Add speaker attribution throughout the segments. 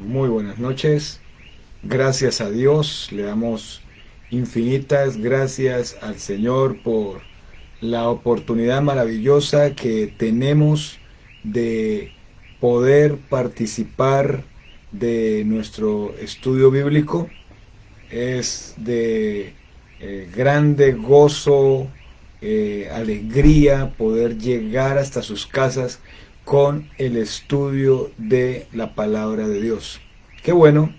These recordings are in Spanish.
Speaker 1: Muy buenas noches. Gracias a Dios. Le damos infinitas gracias al Señor por la oportunidad maravillosa que tenemos de poder participar de nuestro estudio bíblico. Es de grande gozo, alegría poder llegar hasta sus casas con el estudio de la palabra de Dios. Qué bueno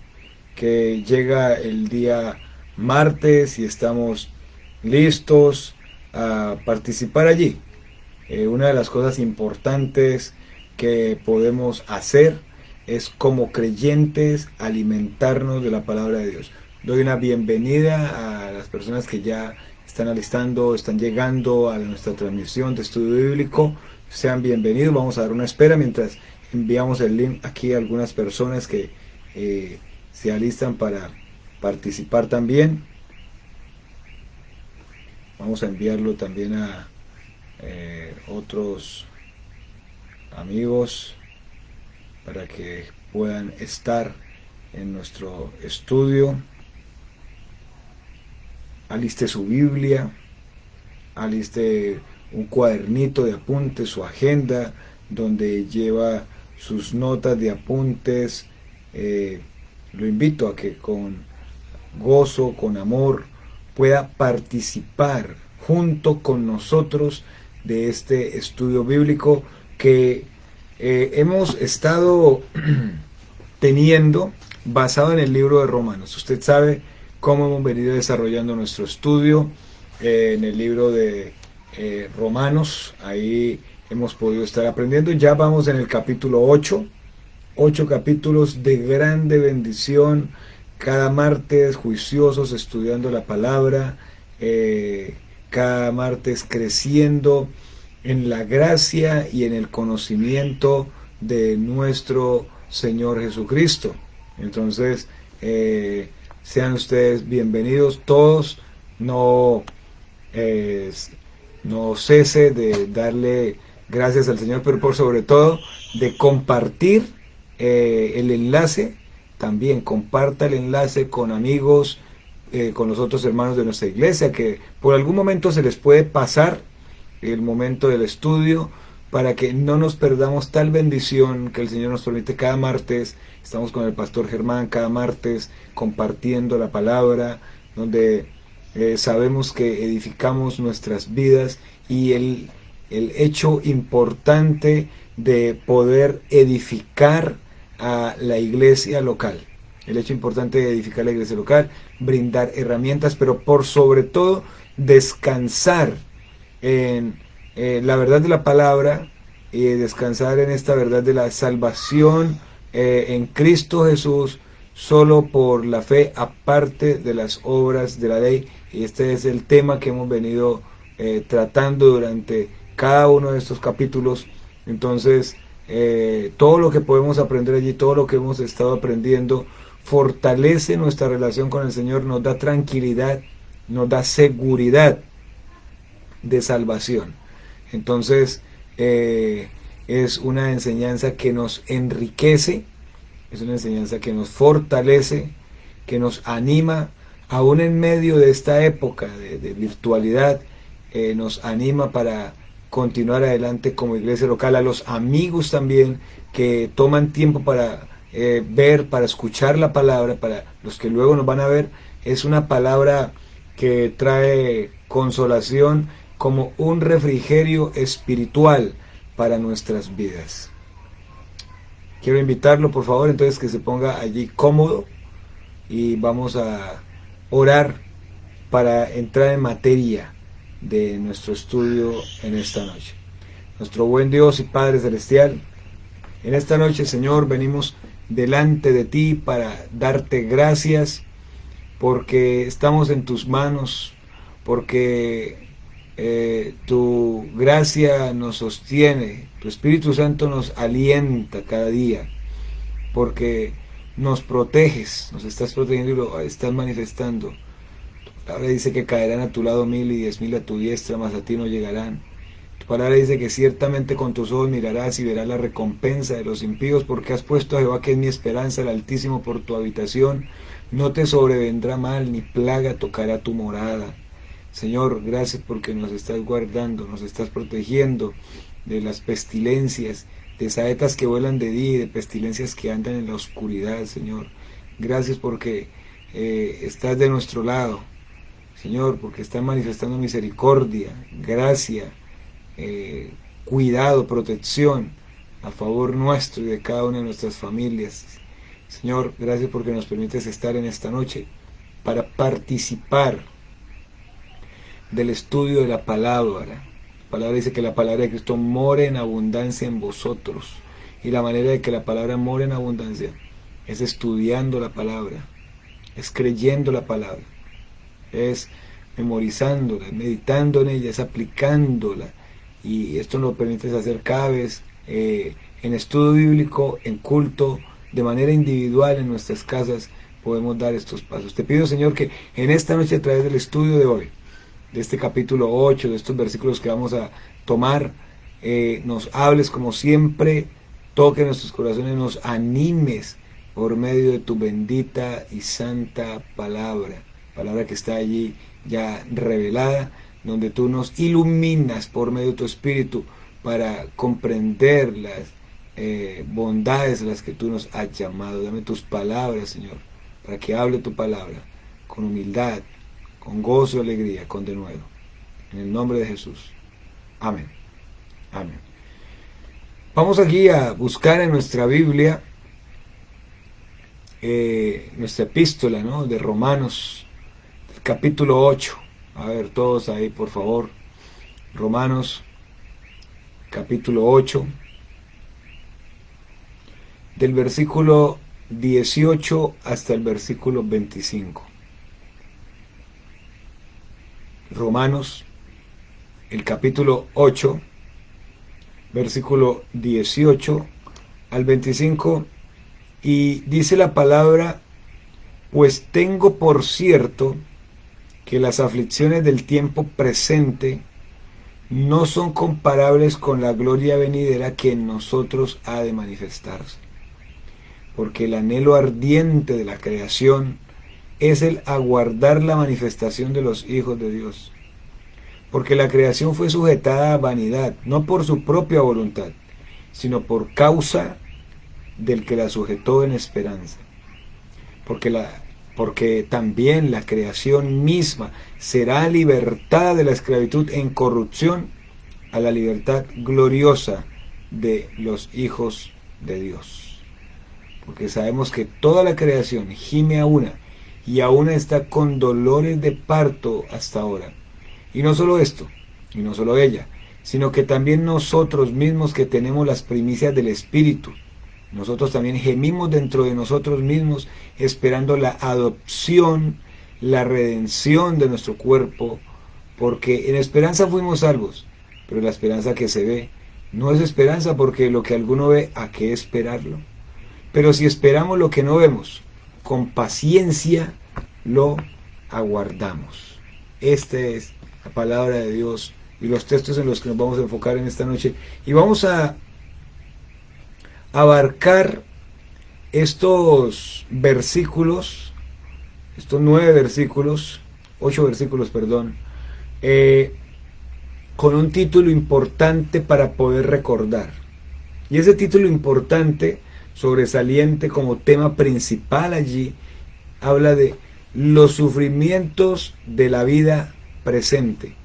Speaker 1: que llega el día martes y estamos listos a participar allí. Una de las cosas importantes que podemos hacer es, como creyentes, alimentarnos de la palabra de Dios. Doy una bienvenida a las personas que ya están alistando, están llegando a nuestra transmisión de estudio bíblico. Sean bienvenidos. Vamos a dar una espera mientras enviamos el link aquí a algunas personas que se alistan para participar también. Vamos a enviarlo también a otros amigos para que puedan estar en nuestro estudio. Aliste su Biblia, aliste un cuadernito de apuntes, su agenda, donde lleva sus notas de apuntes. Lo invito a que con gozo, con amor, pueda participar junto con nosotros de este estudio bíblico que hemos estado teniendo basado en el libro de Romanos. Usted sabe cómo hemos venido desarrollando nuestro estudio en el libro de Romanos. Ahí hemos podido estar aprendiendo. Ya vamos en el capítulo 8 capítulos de grande bendición, cada martes juiciosos estudiando la palabra, cada martes creciendo en la gracia y en el conocimiento de nuestro Señor Jesucristo. Entonces, sean ustedes bienvenidos todos. No cese de darle gracias al Señor, pero por sobre todo de compartir el enlace. También comparta el enlace con amigos, con los otros hermanos de nuestra iglesia, que por algún momento se les puede pasar el momento del estudio, para que no nos perdamos tal bendición que el Señor nos permite cada martes. Estamos con el pastor Germán cada martes compartiendo la palabra, donde sabemos que edificamos nuestras vidas, y el hecho importante de poder edificar a la iglesia local. El hecho importante de edificar la iglesia local, brindar herramientas, pero por sobre todo descansar en la verdad de la palabra, y descansar en esta verdad de la salvación en Cristo Jesús, solo por la fe, aparte de las obras de la ley. Y este es el tema que hemos venido tratando durante cada uno de estos capítulos. Entonces, todo lo que podemos aprender allí, todo lo que hemos estado aprendiendo, fortalece nuestra relación con el Señor, nos da tranquilidad, nos da seguridad de salvación. Entonces, es una enseñanza que nos enriquece, es una enseñanza que nos fortalece, que nos anima, aún en medio de esta época de virtualidad, nos anima para continuar adelante como iglesia local. A los amigos también que toman tiempo para ver, para escuchar la palabra, para los que luego nos van a ver, es una palabra que trae consolación, como un refrigerio espiritual para nuestras vidas. Quiero invitarlo, por favor, entonces, que se ponga allí cómodo, y vamos a orar para entrar en materia de nuestro estudio en esta noche. Nuestro buen Dios y Padre Celestial, en esta noche, Señor, venimos delante de ti para darte gracias, porque estamos en tus manos, porque tu gracia nos sostiene, tu Espíritu Santo nos alienta cada día, porque nos proteges, nos estás protegiendo y lo estás manifestando. Tu palabra dice que caerán a tu lado 1000 y 10.000 a tu diestra, mas a ti no llegarán. Tu palabra dice que ciertamente con tus ojos mirarás y verás la recompensa de los impíos, porque has puesto a Jehová, que es mi esperanza, el Altísimo, por tu habitación. No te sobrevendrá mal, ni plaga tocará tu morada. Señor, gracias porque nos estás guardando, nos estás protegiendo de las pestilencias, de saetas que vuelan de día y de pestilencias que andan en la oscuridad, Señor. Gracias porque estás de nuestro lado, Señor, porque estás manifestando misericordia, gracia, cuidado, protección a favor nuestro y de cada una de nuestras familias. Señor, gracias porque nos permites estar en esta noche para participar del estudio de la palabra. La palabra dice que la palabra de Cristo mora en abundancia en vosotros, y la manera de que la palabra mora en abundancia es estudiando la palabra, es creyendo la palabra, es memorizándola, meditando en ella, es aplicándola. Y esto nos permite hacer cada vez en estudio bíblico, en culto, de manera individual en nuestras casas. Podemos dar estos pasos. Te pido, Señor, que en esta noche, a través del estudio de hoy, de este capítulo 8, de estos versículos que vamos a tomar, nos hables como siempre, toque nuestros corazones, nos animes por medio de tu bendita y santa palabra que está allí ya revelada, donde tú nos iluminas por medio de tu Espíritu para comprender las bondades a las que tú nos has llamado. Dame tus palabras, Señor, para que hable tu palabra con humildad, con gozo y alegría, con denuedo. En el nombre de Jesús. Amén. Amén. Vamos aquí a buscar en nuestra Biblia nuestra epístola, ¿no?, de Romanos, capítulo 8. A ver, todos ahí, por favor. Romanos, capítulo 8, del versículo 18 hasta el versículo 25. Romanos, el capítulo 8, versículo 18 al 25, y dice la palabra: pues tengo por cierto que las aflicciones del tiempo presente no son comparables con la gloria venidera que en nosotros ha de manifestarse. Porque el anhelo ardiente de la creación es el aguardar la manifestación de los hijos de Dios. Porque la creación fue sujetada a vanidad, no por su propia voluntad, sino por causa del que la sujetó en esperanza. Porque también la creación misma será libertada de la esclavitud en corrupción a la libertad gloriosa de los hijos de Dios. Porque sabemos que toda la creación gime a una, y a una está con dolores de parto hasta ahora. Y no solo esto, y no solo ella, sino que también nosotros mismos, que tenemos las primicias del Espíritu, nosotros también gemimos dentro de nosotros mismos, esperando la adopción, la redención de nuestro cuerpo, porque en esperanza fuimos salvos. Pero la esperanza que se ve no es esperanza, porque lo que alguno ve, ¿a qué esperarlo? Pero si esperamos lo que no vemos, con paciencia lo aguardamos. Esta es la palabra de Dios y los textos en los que nos vamos a enfocar en esta noche. Y vamos a abarcar estos versículos, estos 8 versículos, con un título importante para poder recordar. Y ese título importante, sobresaliente como tema principal allí, habla de los sufrimientos de la vida presente.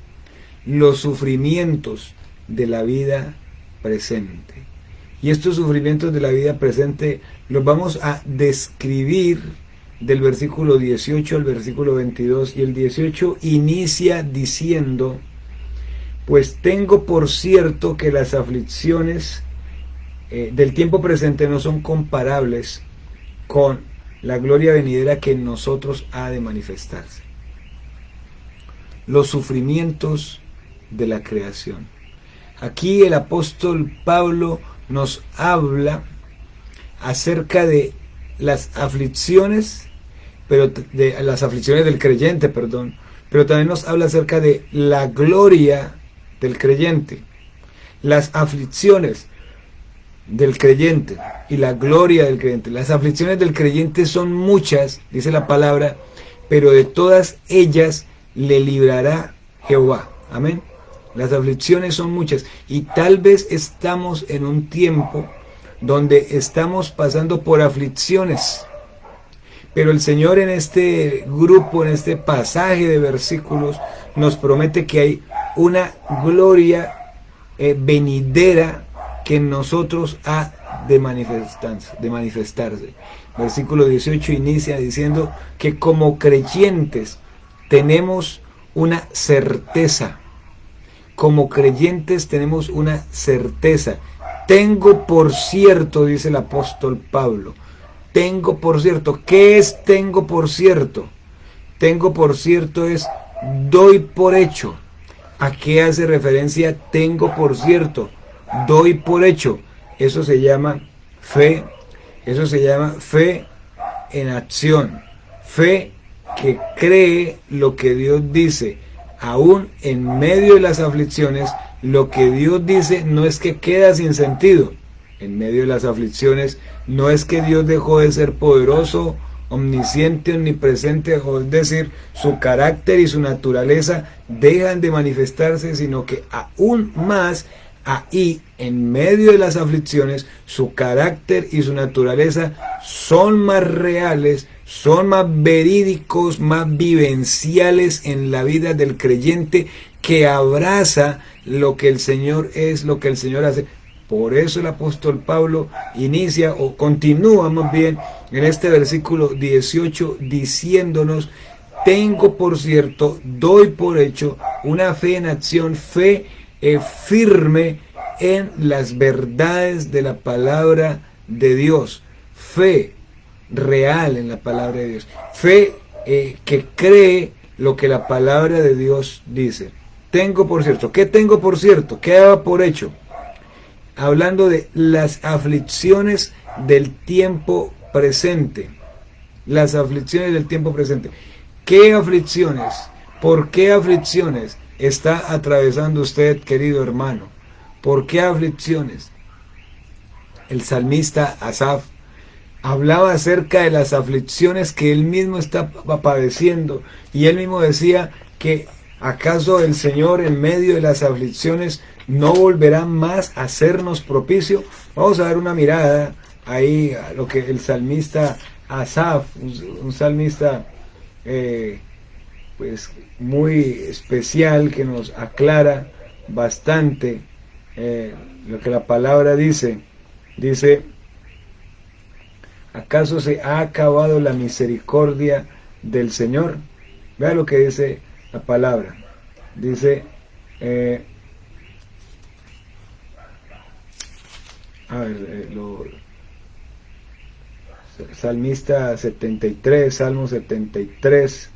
Speaker 1: Los sufrimientos de la vida presente. Y estos sufrimientos de la vida presente los vamos a describir del versículo 18 al versículo 22. Y el 18 inicia diciendo: pues tengo por cierto que las aflicciones del tiempo presente no son comparables con la gloria venidera que en nosotros ha de manifestarse. Los sufrimientos de la creación. Aquí el apóstol Pablo nos habla acerca de las aflicciones, pero de las aflicciones del creyente, pero también nos habla acerca de la gloria del creyente. las aflicciones del creyente y la gloria del creyente. Las aflicciones del creyente son muchas, dice la palabra, pero de todas ellas le librará Jehová. Amén. Las aflicciones son muchas y tal vez estamos en un tiempo donde estamos pasando por aflicciones. Pero el Señor en este grupo, en este pasaje de versículos, nos promete que hay una gloria venidera que en nosotros ha de manifestarse. Versículo 18 inicia diciendo que como creyentes tenemos una certeza. Como creyentes tenemos una certeza. Tengo por cierto, dice el apóstol Pablo, tengo por cierto. ¿Qué es tengo por cierto? Tengo por cierto es doy por hecho. ¿A qué hace referencia tengo por cierto? Doy por hecho. Eso se llama fe. Eso se llama fe en acción. Fe que cree lo que Dios dice. Aún en medio de las aflicciones, lo que Dios dice no es que queda sin sentido. En medio de las aflicciones, no es que Dios dejó de ser poderoso, omnisciente, omnipresente, dejó de decir, su carácter y su naturaleza dejan de manifestarse, sino que aún más ahí, en medio de las aflicciones, su carácter y su naturaleza son más reales, son más verídicos, más vivenciales en la vida del creyente que abraza lo que el Señor es, lo que el Señor hace. Por eso el apóstol Pablo inicia o continúa más bien en este versículo 18 diciéndonos, tengo por cierto, doy por hecho, una fe en acción, fe firme en las verdades de la palabra de Dios, fe real en la palabra de Dios, fe que cree lo que la palabra de Dios dice. Tengo por cierto, ¿qué tengo por cierto? ¿Qué daba por hecho? Hablando de las aflicciones del tiempo presente. Las aflicciones del tiempo presente. ¿Qué aflicciones? ¿Por qué aflicciones está atravesando usted, querido hermano? ¿Por qué aflicciones? El salmista Asaf hablaba acerca de las aflicciones que él mismo está padeciendo. Y él mismo decía que ¿acaso el Señor en medio de las aflicciones no volverá más a hacernos propicio? Vamos a dar una mirada ahí a lo que el salmista Asaf, un salmista pues muy especial que nos aclara bastante lo que la palabra dice. Dice, ¿acaso se ha acabado la misericordia del Señor? Vea lo que dice la palabra. Dice, Salmista 73, Salmo 73,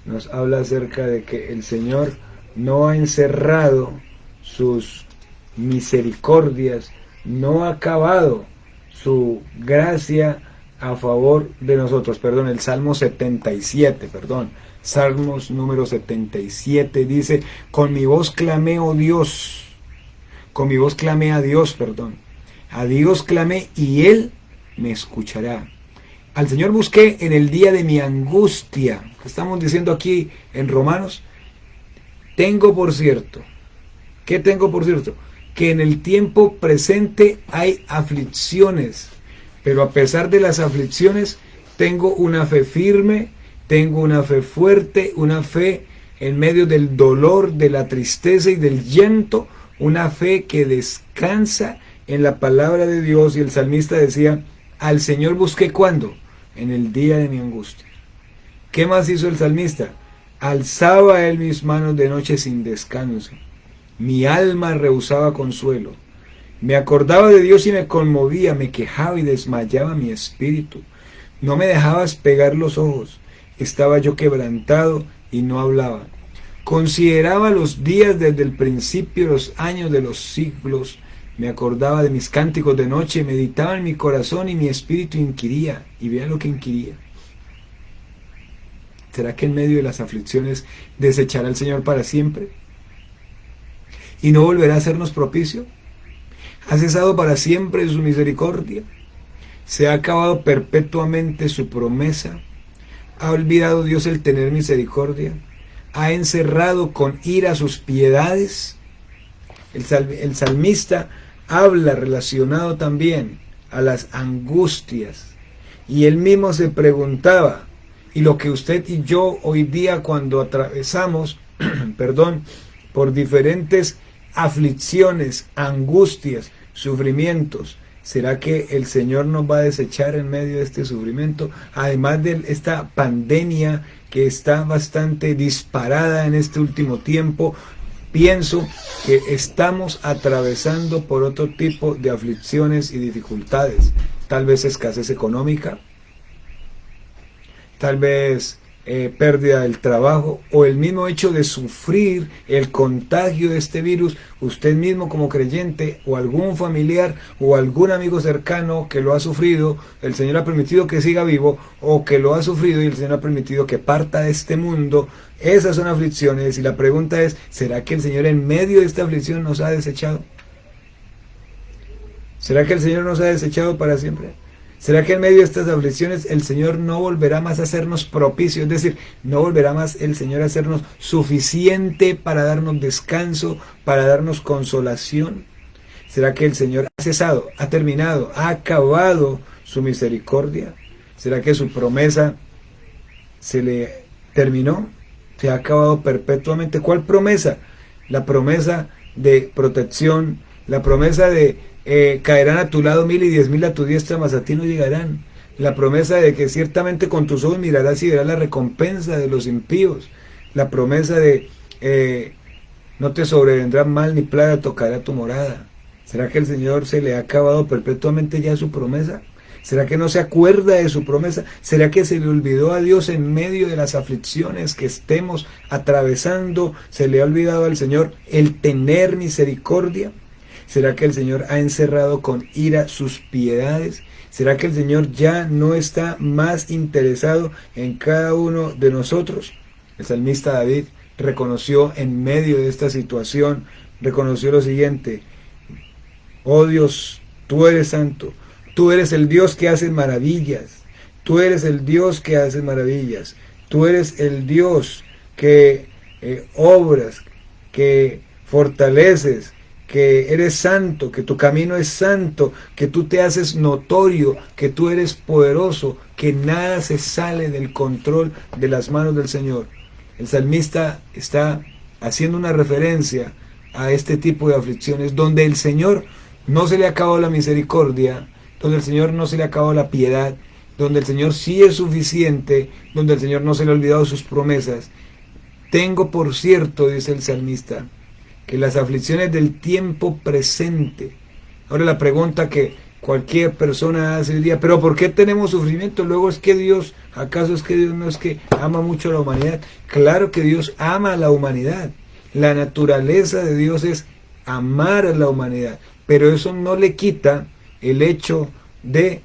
Speaker 1: nos habla acerca de que el Señor no ha encerrado sus misericordias, no ha acabado su gracia a favor de nosotros. Perdón, el Salmo 77, Salmos número 77 dice, con mi voz clamé, oh Dios, con mi voz clamé a Dios, a Dios clamé y Él me escuchará. Al Señor busqué en el día de mi angustia. Estamos diciendo aquí en Romanos, tengo por cierto, ¿qué tengo por cierto? Que en el tiempo presente hay aflicciones, pero a pesar de las aflicciones, tengo una fe firme, tengo una fe fuerte, una fe en medio del dolor, de la tristeza y del llanto, una fe que descansa en la palabra de Dios. Y el salmista decía, al Señor busqué ¿cuándo? En el día de mi angustia. ¿Qué más hizo el salmista? Alzaba él mis manos de noche sin descanso. Mi alma rehusaba consuelo. Me acordaba de Dios y me conmovía, me quejaba y desmayaba mi espíritu. No me dejabas pegar los ojos. Estaba yo quebrantado y no hablaba. Consideraba los días desde el principio, los años de los siglos. Me acordaba de mis cánticos de noche, meditaba en mi corazón y mi espíritu inquiría. Y vea lo que inquiría. ¿Será que en medio de las aflicciones desechará al Señor para siempre? y no volverá a hacernos propicio? ¿Ha cesado para siempre su misericordia? ¿Se ha acabado perpetuamente su promesa? ¿Ha olvidado Dios el tener misericordia? ¿Ha encerrado con ira sus piedades? El salmista habla relacionado también a las angustias. Y él mismo se preguntaba, y lo que usted y yo hoy día cuando atravesamos, perdón, por diferentes aflicciones, angustias, sufrimientos, ¿será que el Señor nos va a desechar en medio de este sufrimiento? Además de esta pandemia que está bastante disparada en este último tiempo, pienso que estamos atravesando por otro tipo de aflicciones y dificultades. Tal vez escasez económica, tal vez pérdida del trabajo, o el mismo hecho de sufrir el contagio de este virus, usted mismo como creyente, o algún familiar, o algún amigo cercano que lo ha sufrido, el Señor ha permitido que siga vivo, o que lo ha sufrido y el Señor ha permitido que parta de este mundo. Esas son aflicciones, y la pregunta es, ¿será que el Señor en medio de esta aflicción nos ha desechado? ¿Será que el Señor nos ha desechado para siempre? ¿Será que en medio de estas aflicciones el Señor no volverá más a hacernos propicio? Es decir, no volverá más el Señor a hacernos suficiente para darnos descanso, para darnos consolación. ¿Será que el Señor ha cesado, ha terminado, ha acabado su misericordia? ¿Será que su promesa se le terminó? ¿Se ha acabado perpetuamente? ¿Cuál promesa? La promesa de protección, la promesa de caerán a tu lado 1000 y 10.000 a tu diestra, mas a ti no llegarán. La promesa de que ciertamente con tus ojos mirarás y verás la recompensa de los impíos. La promesa de no te sobrevendrá mal ni plaga tocará tu morada. ¿Será que el Señor se le ha acabado perpetuamente ya su promesa? ¿Será que no se acuerda de su promesa? ¿Será que se le olvidó a Dios en medio de las aflicciones que estemos atravesando? ¿Se le ha olvidado al Señor el tener misericordia? ¿Será que el Señor ha encerrado con ira sus piedades? ¿Será que el Señor ya no está más interesado en cada uno de nosotros? El salmista David reconoció en medio de esta situación, reconoció lo siguiente: oh Dios, tú eres santo, tú eres el Dios que hace maravillas, tú eres el Dios que hace maravillas, tú eres el Dios que obras, que fortaleces, que eres santo, que tu camino es santo, que tú te haces notorio, que tú eres poderoso, que nada se sale del control de las manos del Señor. El salmista está haciendo una referencia a este tipo de aflicciones donde el Señor no se le acabó la misericordia, donde el Señor no se le acabó la piedad, donde el Señor sí es suficiente, donde el Señor no se le ha olvidado sus promesas. Tengo por cierto, dice el salmista, que las aflicciones del tiempo presente. Ahora la pregunta que cualquier persona hace hoy día: pero ¿por qué tenemos sufrimiento? Luego es que Dios, ¿acaso es que Dios no es que ama mucho a la humanidad? Claro que Dios ama a la humanidad. La naturaleza de Dios es amar a la humanidad, pero eso no le quita el hecho de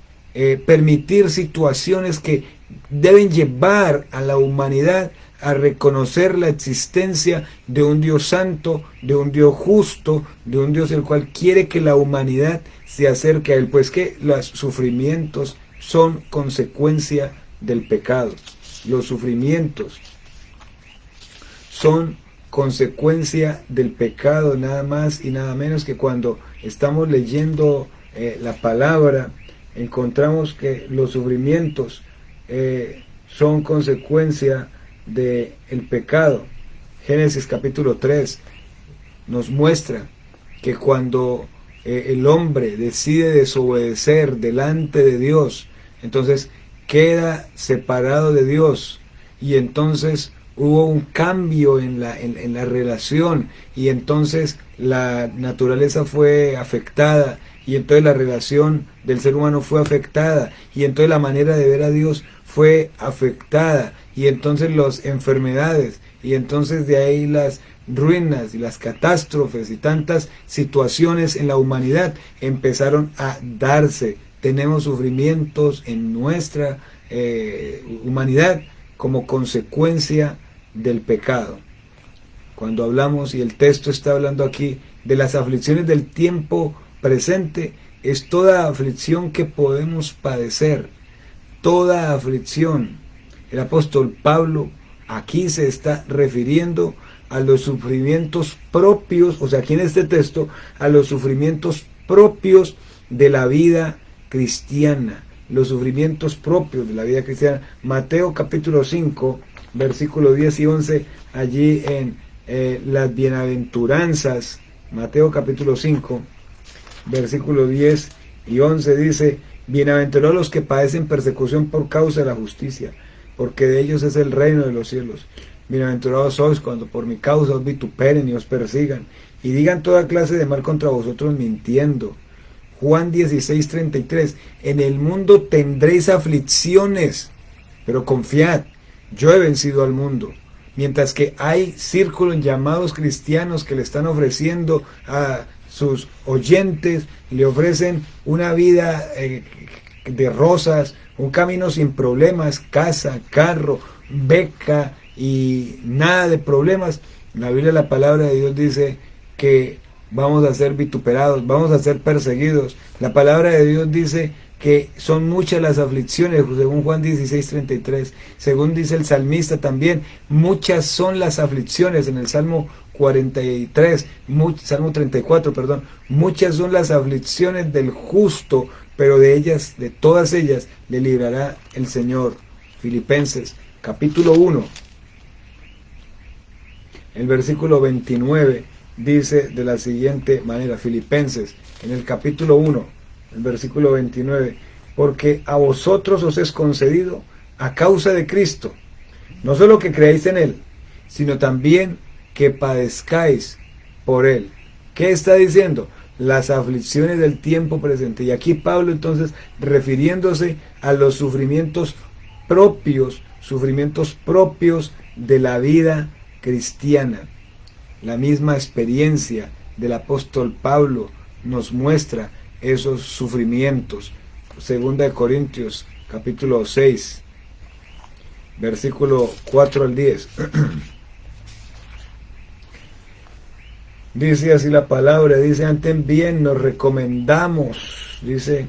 Speaker 1: permitir situaciones que deben llevar a la humanidad a reconocer la existencia de un Dios santo, de un Dios justo, de un Dios el cual quiere que la humanidad se acerque a Él, pues que los sufrimientos son consecuencia del pecado. Los sufrimientos son consecuencia del pecado, nada más y nada menos que cuando estamos leyendo la palabra, encontramos que los sufrimientos son consecuencia del pecado. Génesis capítulo 3 nos muestra que cuando el hombre decide desobedecer delante de Dios, entonces queda separado de Dios, y entonces hubo un cambio en la relación, y entonces la naturaleza fue afectada, y entonces la relación del ser humano fue afectada, y entonces la manera de ver a Dios fue afectada, y entonces las enfermedades, y entonces de ahí las ruinas y las catástrofes y tantas situaciones en la humanidad empezaron a darse. Tenemos sufrimientos en nuestra humanidad como consecuencia del pecado. cuando hablamos, y el texto está hablando aquí, de las aflicciones del tiempo presente, es toda aflicción que podemos padecer, toda aflicción. El apóstol Pablo aquí se está refiriendo a los sufrimientos propios, o sea, aquí en este texto, a los sufrimientos propios de la vida cristiana, los sufrimientos propios de la vida cristiana. Mateo capítulo 5, versículo 10 y 11, allí en las bienaventuranzas, Mateo capítulo 5, versículo 10 y 11 dice: bienaventurados los que padecen persecución por causa de la justicia, porque de ellos es el reino de los cielos. Bienaventurados sois cuando por mi causa os vituperen y os persigan, y digan toda clase de mal contra vosotros mintiendo. Juan 16:33, en el mundo tendréis aflicciones, pero confiad, yo he vencido al mundo. Mientras que hay círculos llamados cristianos que le están ofreciendo a sus oyentes, le ofrecen una vida de rosas, un camino sin problemas, casa, carro, beca y nada de problemas. En la Biblia, la palabra de Dios dice que vamos a ser vituperados, vamos a ser perseguidos. La palabra de Dios dice que son muchas las aflicciones, según Juan 16:33, según dice el salmista también, muchas son las aflicciones en el Salmo 43, Salmo 34, perdón, muchas son las aflicciones del justo, pero de todas ellas, le librará el Señor. Filipenses, capítulo 1, el versículo 29, dice de la siguiente manera, Filipenses, en el capítulo 1, el versículo 29, porque a vosotros os es concedido a causa de Cristo, no solo que creáis en Él, sino también que padezcáis por Él. ¿Qué está diciendo? Las aflicciones del tiempo presente. Y aquí Pablo entonces refiriéndose a los sufrimientos propios de la vida cristiana. La misma experiencia del apóstol Pablo nos muestra esos sufrimientos. Segunda de Corintios, capítulo 6, versículo 4 al 10. Dice así la palabra, dice: antes bien nos recomendamos, dice,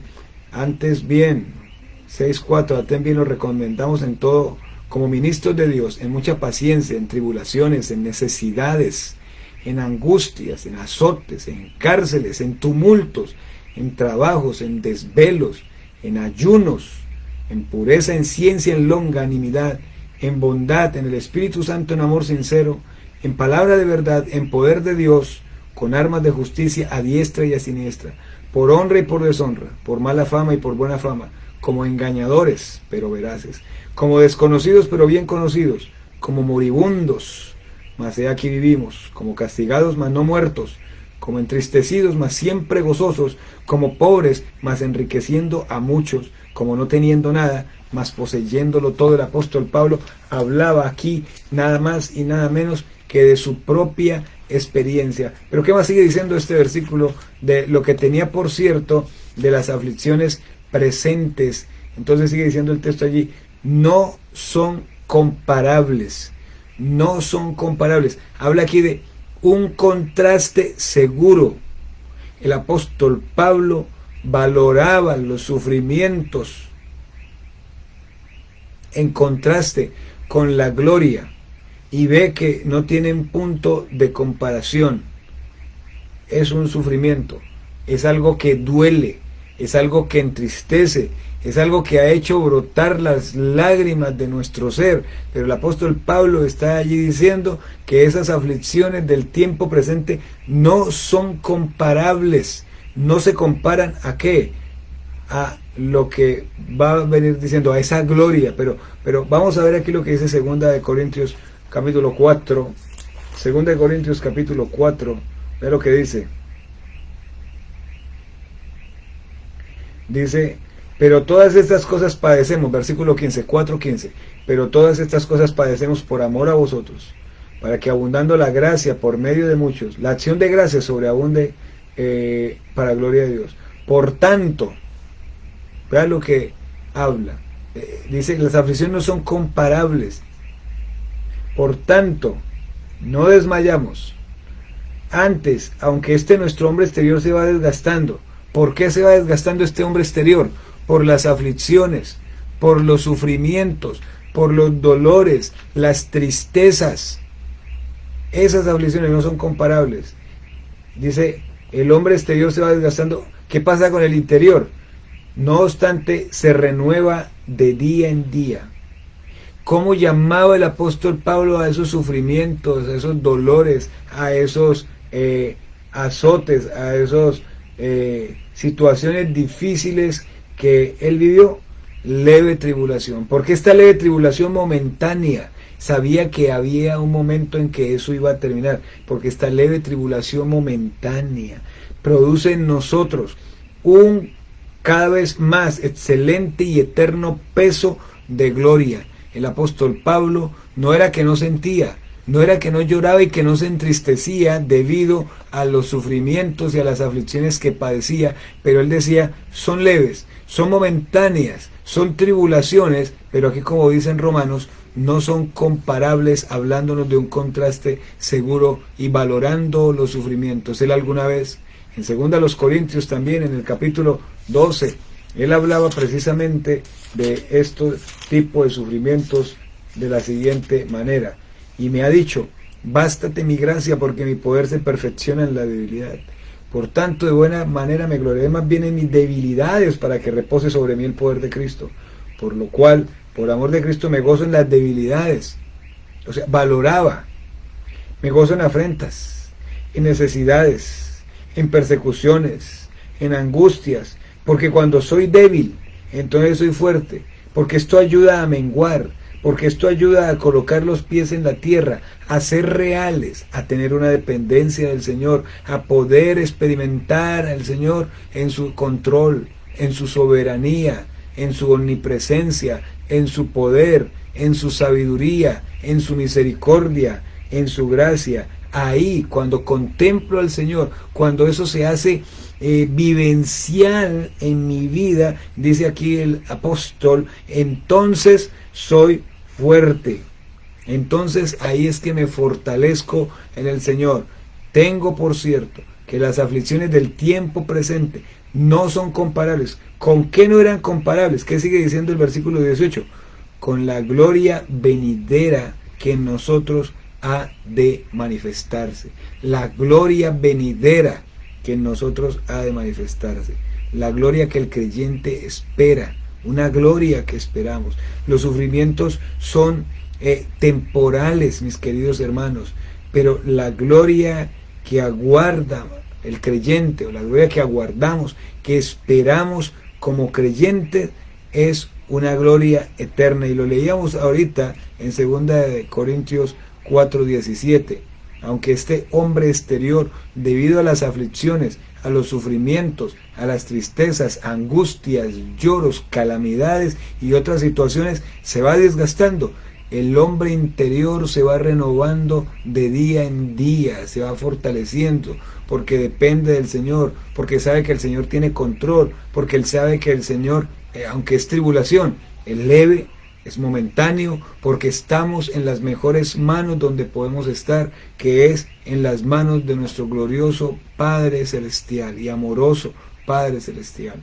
Speaker 1: antes bien, 6:4, antes bien nos recomendamos en todo, como ministros de Dios, en mucha paciencia, en tribulaciones, en necesidades, en angustias, en azotes, en cárceles, en tumultos, en trabajos, en desvelos, en ayunos, en pureza, en ciencia, en longanimidad, en bondad, en el Espíritu Santo, en amor sincero, en palabra de verdad, en poder de Dios, con armas de justicia a diestra y a siniestra, por honra y por deshonra, por mala fama y por buena fama, como engañadores, pero veraces, como desconocidos, pero bien conocidos, como moribundos, mas he aquí vivimos, como castigados, mas no muertos, como entristecidos, mas siempre gozosos, como pobres, mas enriqueciendo a muchos, como no teniendo nada, mas poseyéndolo todo. El apóstol Pablo hablaba aquí nada más y nada menos que de su propia experiencia. Pero ¿qué más sigue diciendo este versículo? De lo que tenía por cierto de las aflicciones presentes. Entonces sigue diciendo el texto allí: no son comparables, no son comparables. Habla aquí de un contraste seguro. El apóstol Pablo valoraba los sufrimientos en contraste con la gloria y ve que no tienen punto de comparación. Es un sufrimiento, es algo que duele, es algo que entristece, es algo que ha hecho brotar las lágrimas de nuestro ser. Pero el apóstol Pablo está allí diciendo que esas aflicciones del tiempo presente no son comparables, no se comparan ¿a qué? A lo que va a venir diciendo, a esa gloria. Pero vamos a ver aquí lo que dice Segunda de Corintios capítulo 4, Segunda de Corintios capítulo 4, ve lo que dice. Dice: pero todas estas cosas padecemos, versículo 15, 4:15, pero todas estas cosas padecemos por amor a vosotros, para que abundando la gracia por medio de muchos, la acción de gracia sobreabunde para gloria de Dios. Por tanto, vean lo que habla, dice: las aflicciones no son comparables. Por tanto, no desmayamos. Antes, aunque nuestro hombre exterior se va desgastando. ¿Por qué se va desgastando este hombre exterior? Por las aflicciones, por los sufrimientos, por los dolores, las tristezas. Esas aflicciones no son comparables. Dice, el hombre exterior se va desgastando. ¿Qué pasa con el interior? No obstante, se renueva de día en día. ¿Cómo llamaba el apóstol Pablo a esos sufrimientos, a esos dolores, a esos azotes, a esas situaciones difíciles que él vivió? Leve tribulación. Porque esta leve tribulación momentánea, sabía que había un momento en que eso iba a terminar, porque esta leve tribulación momentánea produce en nosotros un cada vez más excelente y eterno peso de gloria. El apóstol Pablo no era que no sentía, no era que no lloraba y que no se entristecía debido a los sufrimientos y a las aflicciones que padecía, pero él decía, son leves, son momentáneas, son tribulaciones, pero aquí, como dicen Romanos, no son comparables, hablándonos de un contraste seguro y valorando los sufrimientos. Él alguna vez, en 2 Corintios también, en el capítulo 12, él hablaba precisamente de estos tipos de sufrimientos de la siguiente manera. Y me ha dicho, bástate mi gracia, porque mi poder se perfecciona en la debilidad. Por tanto, de buena manera me gloriaré más bien en mis debilidades, para que repose sobre mí el poder de Cristo. Por lo cual, por amor de Cristo, me gozo en las debilidades. O sea, valoraba. Me gozo en afrentas, en necesidades, en persecuciones, en angustias. Porque cuando soy débil, entonces soy fuerte. Porque esto ayuda a menguar. Porque esto ayuda a colocar los pies en la tierra, a ser reales, a tener una dependencia del Señor, a poder experimentar al Señor en su control, en su soberanía, en su omnipresencia, en su poder, en su sabiduría, en su misericordia, en su gracia. Ahí, cuando contemplo al Señor, cuando eso se hace vivencial en mi vida, dice aquí el apóstol, entonces soy fuerte. Entonces ahí es que me fortalezco en el Señor. Tengo por cierto que las aflicciones del tiempo presente no son comparables. ¿Con qué no eran comparables? ¿Qué sigue diciendo el versículo 18? Con la gloria venidera que en nosotros ha de manifestarse. La gloria venidera que en nosotros ha de manifestarse. La gloria que el creyente espera. Una gloria que esperamos. Los sufrimientos son temporales, mis queridos hermanos, pero la gloria que aguarda el creyente, o la gloria que aguardamos, que esperamos como creyentes, es una gloria eterna. Y lo leíamos ahorita en 2 Corintios 4:17. Aunque este hombre exterior, debido a las aflicciones, a los sufrimientos, a las tristezas, angustias, lloros, calamidades y otras situaciones, se va desgastando, el hombre interior se va renovando de día en día, se va fortaleciendo, porque depende del Señor, porque sabe que el Señor tiene control, porque él sabe que el Señor, aunque es tribulación, es leve, es momentáneo, porque estamos en las mejores manos donde podemos estar, que es en las manos de nuestro glorioso Padre Celestial y amoroso Padre Celestial.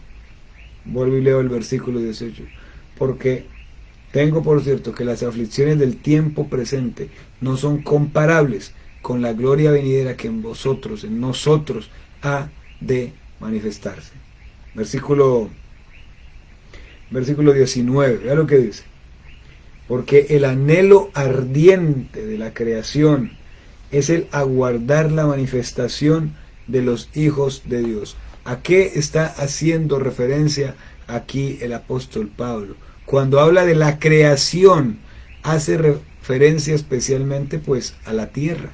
Speaker 1: Vuelvo y leo el versículo 18. Porque tengo por cierto que las aflicciones del tiempo presente no son comparables con la gloria venidera que en vosotros, en nosotros, ha de manifestarse. Versículo 19, vea lo que dice. Porque el anhelo ardiente de la creación es el aguardar la manifestación de los hijos de Dios. ¿A qué está haciendo referencia aquí el apóstol Pablo? Cuando habla de la creación, hace referencia especialmente pues a la tierra.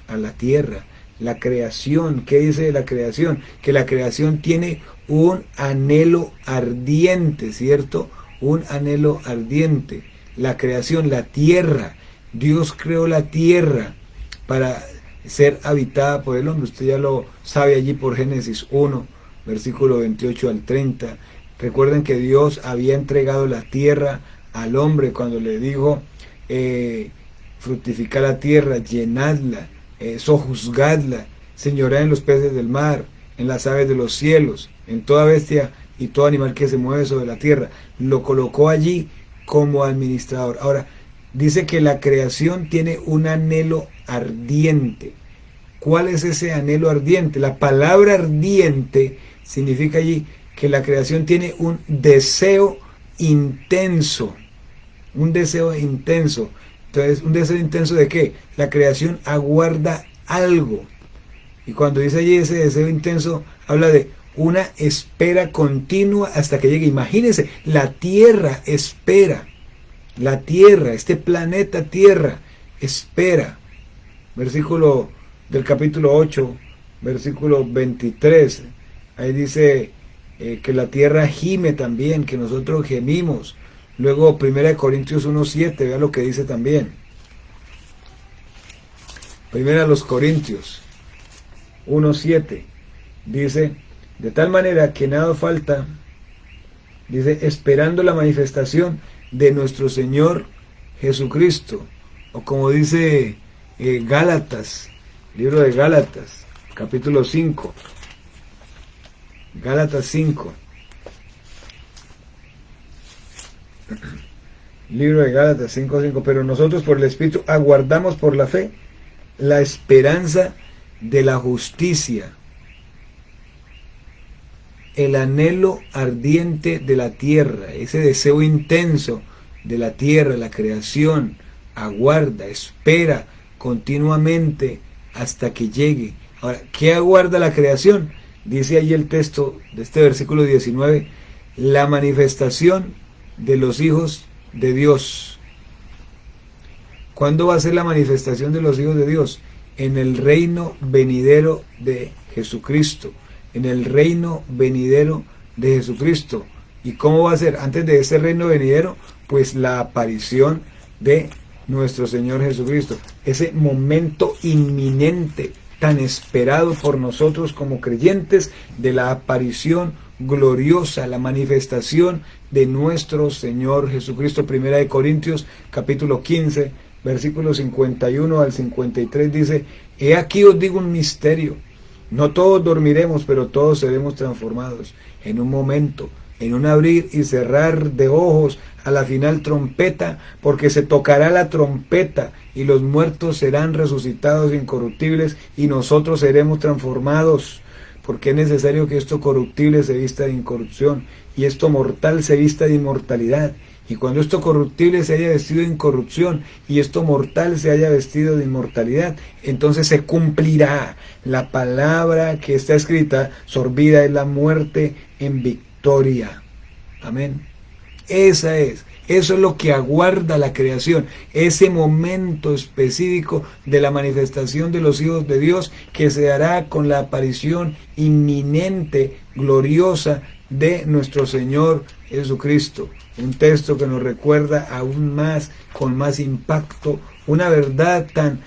Speaker 1: A la tierra. La creación, ¿qué dice de la creación? Que la creación tiene un anhelo ardiente, ¿cierto? Un anhelo ardiente. La creación, la tierra. Dios creó la tierra para ser habitada por el hombre. Usted ya lo sabe allí por Génesis 1, versículo 28 al 30. Recuerden que Dios había entregado la tierra al hombre cuando le dijo, fructificad la tierra, llenadla, sojuzgadla, señorad en los peces del mar, en las aves de los cielos, en toda bestia y todo animal que se mueve sobre la tierra. Lo colocó allí como administrador. Ahora, dice que la creación tiene un anhelo ardiente. ¿Cuál es ese anhelo ardiente? La palabra ardiente significa allí que la creación tiene un deseo intenso. Un deseo intenso. Entonces, ¿un deseo intenso de qué? La creación aguarda algo. Y cuando dice allí ese deseo intenso, habla de una espera continua hasta que llegue. Imagínense, la Tierra espera. La Tierra, este planeta Tierra, espera. Versículo del capítulo 8, versículo 23. Ahí dice que la Tierra gime también, que nosotros gemimos. Luego 1 Corintios 1:7, vean lo que dice también. 1 Corintios 1:7 dice, de tal manera que nada falta, dice, esperando la manifestación de nuestro Señor Jesucristo, o como dice Gálatas, libro de Gálatas, capítulo 5, Gálatas 5, libro de Gálatas 5:5, pero nosotros por el Espíritu aguardamos por la fe la esperanza de la justicia. El anhelo ardiente de la tierra, ese deseo intenso de la tierra, la creación, aguarda, espera continuamente hasta que llegue. Ahora, ¿qué aguarda la creación? Dice ahí el texto de este versículo 19, la manifestación de los hijos de Dios. ¿Cuándo va a ser la manifestación de los hijos de Dios? En el reino venidero de Jesucristo. En el reino venidero de Jesucristo. ¿Y cómo va a ser? Antes de ese reino venidero, pues la aparición de nuestro Señor Jesucristo. Ese momento inminente, tan esperado por nosotros como creyentes, de la aparición gloriosa, la manifestación de nuestro Señor Jesucristo. 1 Corintios capítulo 15, versículos 51 al 53 dice, he aquí os digo un misterio, no todos dormiremos, pero todos seremos transformados en un momento, en un abrir y cerrar de ojos, a la final trompeta, porque se tocará la trompeta y los muertos serán resucitados incorruptibles y nosotros seremos transformados, porque es necesario que esto corruptible se vista de incorrupción y esto mortal se vista de inmortalidad. Y cuando esto corruptible se haya vestido de incorrupción y esto mortal se haya vestido de inmortalidad, entonces se cumplirá la palabra que está escrita, sorbida es la muerte en victoria. Amén. Eso es lo que aguarda la creación, ese momento específico de la manifestación de los hijos de Dios que se dará con la aparición inminente, gloriosa de nuestro Señor Jesucristo. Un texto que nos recuerda aún más, con más impacto, una verdad tan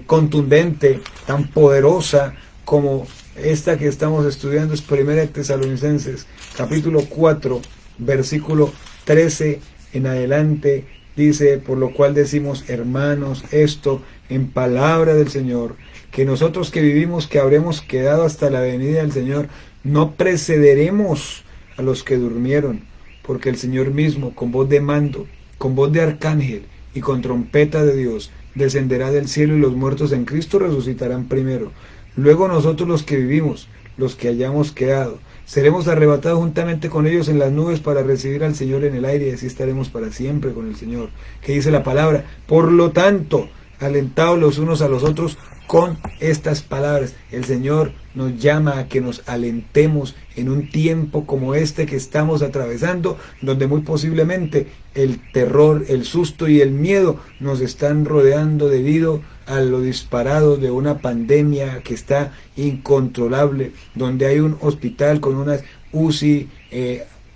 Speaker 1: contundente, tan poderosa como esta que estamos estudiando, es 1 Tesalonicenses, capítulo 4, versículo 13 en adelante, dice, por lo cual decimos, hermanos, esto en palabra del Señor, que nosotros que vivimos, que habremos quedado hasta la venida del Señor, no precederemos a los que durmieron, porque el Señor mismo, con voz de mando, con voz de arcángel y con trompeta de Dios, descenderá del cielo y los muertos en Cristo resucitarán primero. Luego nosotros los que vivimos, los que hayamos quedado, seremos arrebatados juntamente con ellos en las nubes para recibir al Señor en el aire y así estaremos para siempre con el Señor. Que dice la palabra, por lo tanto, alentados los unos a los otros con estas palabras. El Señor nos llama a que nos alentemos en un tiempo como este que estamos atravesando, donde muy posiblemente el terror, el susto y el miedo nos están rodeando debido a lo disparado de una pandemia que está incontrolable, donde hay un hospital con unas UCI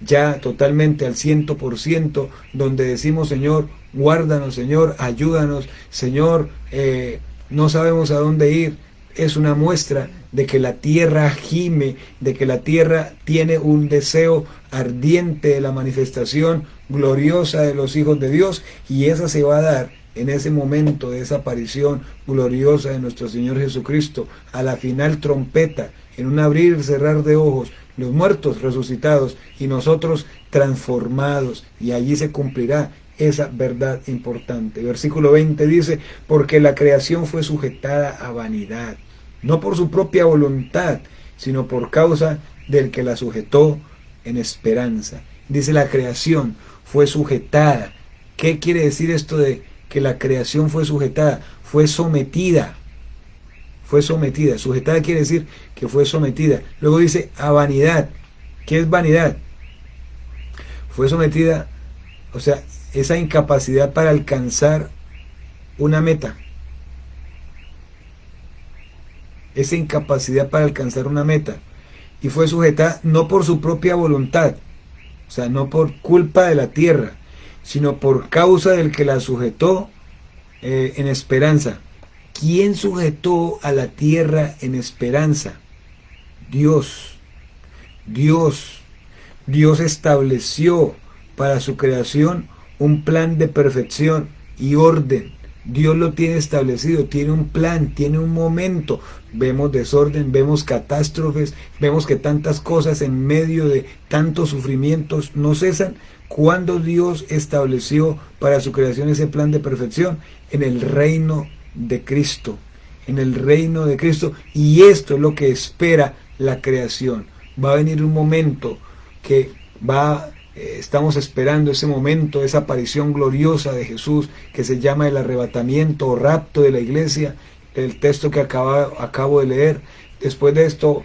Speaker 1: ya totalmente al 100%, donde decimos, Señor, guárdanos, Señor, ayúdanos, Señor, no sabemos a dónde ir. Es una muestra de que la tierra gime, de que la tierra tiene un deseo ardiente de la manifestación gloriosa de los hijos de Dios, y esa se va a dar en ese momento de esa aparición gloriosa de nuestro Señor Jesucristo, a la final trompeta, en un abrir y cerrar de ojos, los muertos resucitados y nosotros transformados, y allí se cumplirá esa verdad importante. Versículo 20 dice, porque la creación fue sujetada a vanidad, no por su propia voluntad, sino por causa del que la sujetó en esperanza. Dice, la creación fue sujetada. ¿Qué quiere decir esto de que la creación fue sujetada? Fue sometida. Fue sometida. Sujetada quiere decir que fue sometida. Luego dice, a vanidad. ¿Qué es vanidad? Fue sometida, o sea, esa incapacidad para alcanzar una meta. Esa incapacidad para alcanzar una meta. Y fue sujetada no por su propia voluntad, o sea, no por culpa de la tierra, sino por causa del que la sujetó en esperanza. ¿Quién sujetó a la tierra en esperanza? Dios. Dios. Dios estableció para su creación un plan de perfección y orden. Dios lo tiene establecido, tiene un plan, tiene un momento. Vemos desorden, vemos catástrofes, vemos que tantas cosas en medio de tantos sufrimientos no cesan. ¿Cuándo Dios estableció para su creación ese plan de perfección? En el reino de Cristo, en el reino de Cristo. Y esto es lo que espera la creación. Va a venir un momento que estamos esperando ese momento, esa aparición gloriosa de Jesús, que se llama el arrebatamiento o rapto de la iglesia, el texto que acabo de leer. Después de esto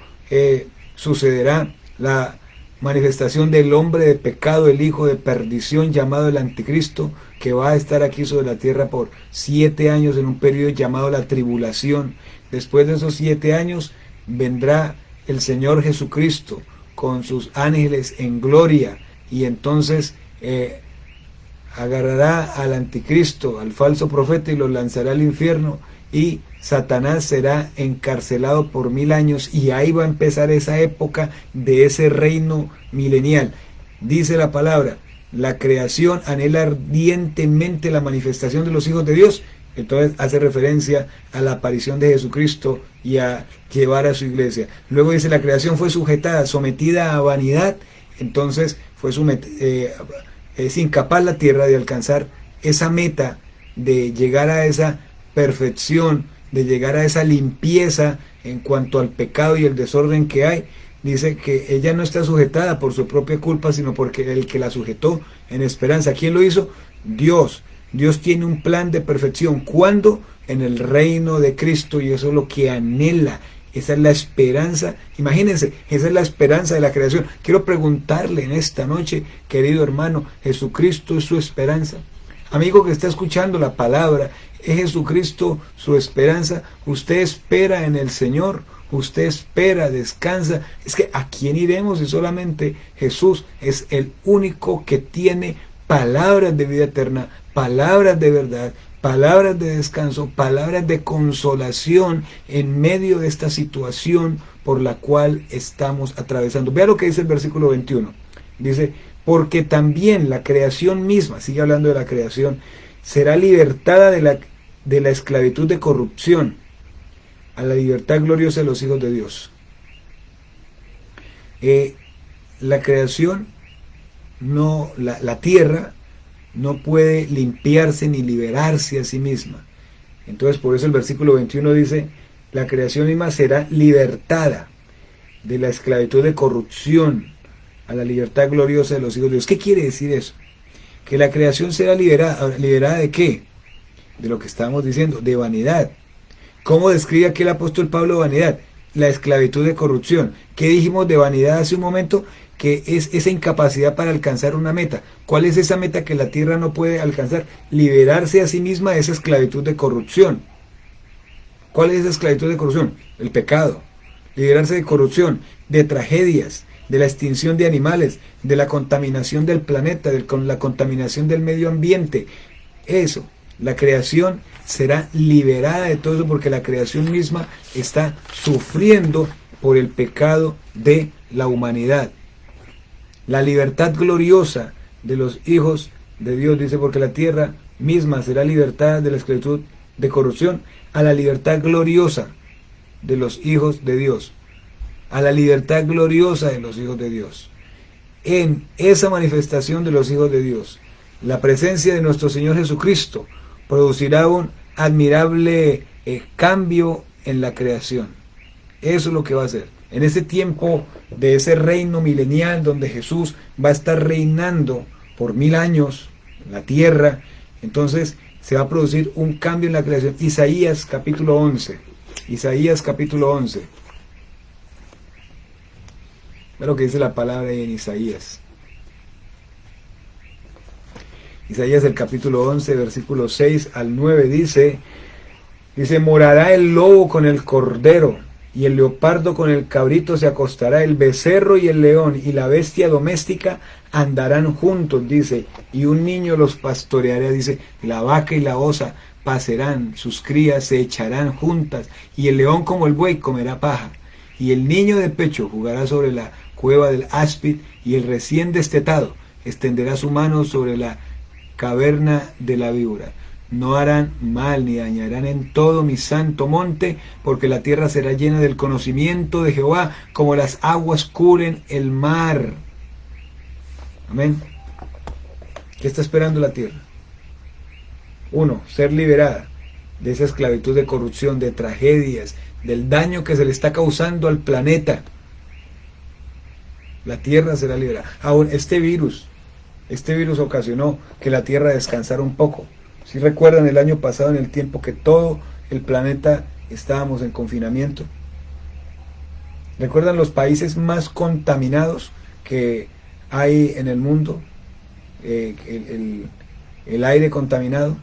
Speaker 1: sucederá la manifestación del hombre de pecado, el hijo de perdición llamado el anticristo, que va a estar aquí sobre la tierra por 7 años en un periodo llamado la tribulación. Después de esos 7 años vendrá el Señor Jesucristo con sus ángeles en gloria, y entonces agarrará al anticristo, al falso profeta, y lo lanzará al infierno, y Satanás será encarcelado por 1000 años, y ahí va a empezar esa época de ese reino milenial. Dice la palabra, la creación anhela ardientemente la manifestación de los hijos de Dios. Entonces hace referencia a la aparición de Jesucristo y a llevar a su iglesia. Luego dice, la creación fue sujetada, sometida a vanidad. Entonces es incapaz la tierra de alcanzar esa meta, de llegar a esa perfección, de llegar a esa limpieza en cuanto al pecado y el desorden que hay. Dice que ella no está sujetada por su propia culpa, sino porque el que la sujetó en esperanza. ¿Quién lo hizo? Dios. Dios tiene un plan de perfección. ¿Cuándo? En el reino de Cristo, y eso es lo que anhela. Esa es la esperanza. Imagínense, esa es la esperanza de la creación. Quiero preguntarle en esta noche, querido hermano, ¿Jesucristo es su esperanza? Amigo que está escuchando la palabra, ¿es Jesucristo su esperanza? ¿Usted espera en el Señor? ¿Usted espera, descansa? Es que ¿a quién iremos si solamente Jesús es el único que tiene palabras de vida eterna, palabras de verdad, palabras de descanso, palabras de consolación en medio de esta situación por la cual estamos atravesando? Vea lo que dice el versículo 21. Dice, porque también la creación misma, sigue hablando de la creación, será libertada de la esclavitud de corrupción a la libertad gloriosa de los hijos de Dios. La creación, la tierra no puede limpiarse ni liberarse a sí misma. Entonces por eso el versículo 21 dice, la creación misma será libertada de la esclavitud de corrupción a la libertad gloriosa de los hijos de Dios. ¿Qué quiere decir eso? Que la creación será liberada. ¿Liberada de qué? De lo que estábamos diciendo, de vanidad. ¿Cómo describe aquí el apóstol Pablo vanidad? La esclavitud de corrupción. ¿Qué dijimos de vanidad hace un momento? Que es esa incapacidad para alcanzar una meta. ¿Cuál es esa meta que la tierra no puede alcanzar? Liberarse a sí misma de esa esclavitud de corrupción. ¿Cuál es esa esclavitud de corrupción? El pecado. Liberarse de corrupción, de tragedias, de la extinción de animales, de la contaminación del planeta, de la contaminación del medio ambiente. Eso, la creación será liberada de todo eso, porque la creación misma está sufriendo por el pecado de la humanidad. La libertad gloriosa de los hijos de Dios, dice, porque la tierra misma será libertad de la esclavitud de corrupción a la libertad gloriosa de los hijos de Dios. A la libertad gloriosa de los hijos de Dios. En esa manifestación de los hijos de Dios, la presencia de nuestro Señor Jesucristo producirá un admirable cambio en la creación. Eso es lo que va a hacer. En ese tiempo de ese reino milenial donde Jesús va a estar reinando por 1000 años en la tierra, entonces se va a producir un cambio en la creación. Isaías capítulo 11. Isaías capítulo 11. Ve lo que dice la palabra ahí en Isaías. Isaías el capítulo 11, versículos 6 al 9 dice, morará el lobo con el cordero, y el leopardo con el cabrito se acostará, el becerro y el león y la bestia doméstica andarán juntos, dice, y un niño los pastoreará, dice, la vaca y la osa pasarán, sus crías se echarán juntas, y el león como el buey comerá paja, y el niño de pecho jugará sobre la cueva del áspid, y el recién destetado extenderá su mano sobre la caverna de la víbora. No harán mal ni dañarán en todo mi santo monte, porque la tierra será llena del conocimiento de Jehová, como las aguas cubren el mar. Amén. ¿Qué está esperando la tierra? 1. Ser liberada de esa esclavitud de corrupción, de tragedias, del daño que se le está causando al planeta. La tierra será liberada. Aún este virus ocasionó que la tierra descansara un poco. Si recuerdan el año pasado, en el tiempo que todo el planeta estábamos en confinamiento. ¿Recuerdan los países más contaminados que hay en el mundo? El aire contaminado.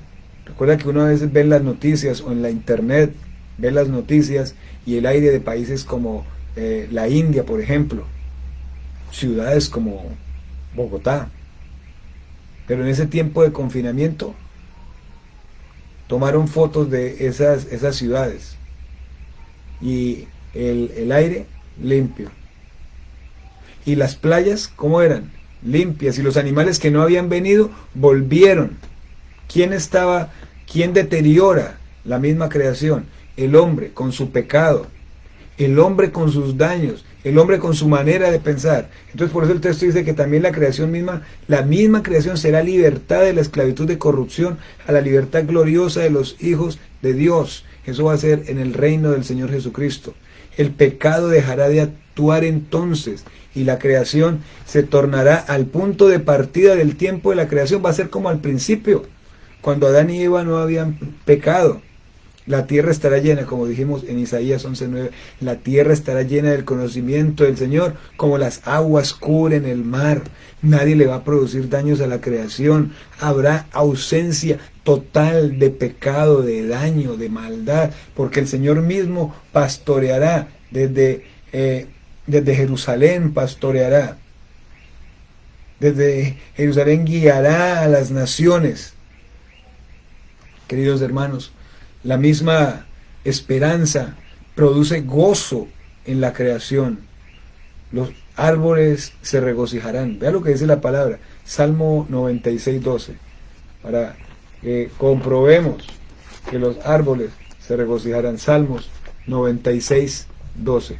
Speaker 1: Recuerda que uno a veces ve las noticias o en la internet, ve las noticias y el aire de países como la India, por ejemplo, ciudades como Bogotá. Pero en ese tiempo de confinamiento tomaron fotos de esas ciudades y el aire limpio. Y las playas, ¿cómo eran? Limpias. Y los animales que no habían venido volvieron. ¿Quién deteriora la misma creación? El hombre con su pecado, el hombre con sus daños, el hombre con su manera de pensar. Entonces por eso el texto dice que también la creación misma, la misma creación será libertad de la esclavitud de corrupción a la libertad gloriosa de los hijos de Dios. Eso va a ser en el reino del Señor Jesucristo. El pecado dejará de actuar entonces y la creación se tornará al punto de partida del tiempo de la creación. Va a ser como al principio, cuando Adán y Eva no habían pecado. La tierra estará llena, como dijimos en Isaías 11:9, la tierra estará llena del conocimiento del Señor, como las aguas cubren el mar. Nadie le va a producir daños a la creación. Habrá ausencia total de pecado, de daño, de maldad, porque el Señor mismo pastoreará desde Jerusalén, pastoreará. Desde Jerusalén guiará a las naciones. Queridos hermanos, la misma esperanza produce gozo en la creación. Los árboles se regocijarán. Vea lo que dice la palabra. Salmo 96:12. Para que comprobemos que los árboles se regocijarán. Salmos 96:12.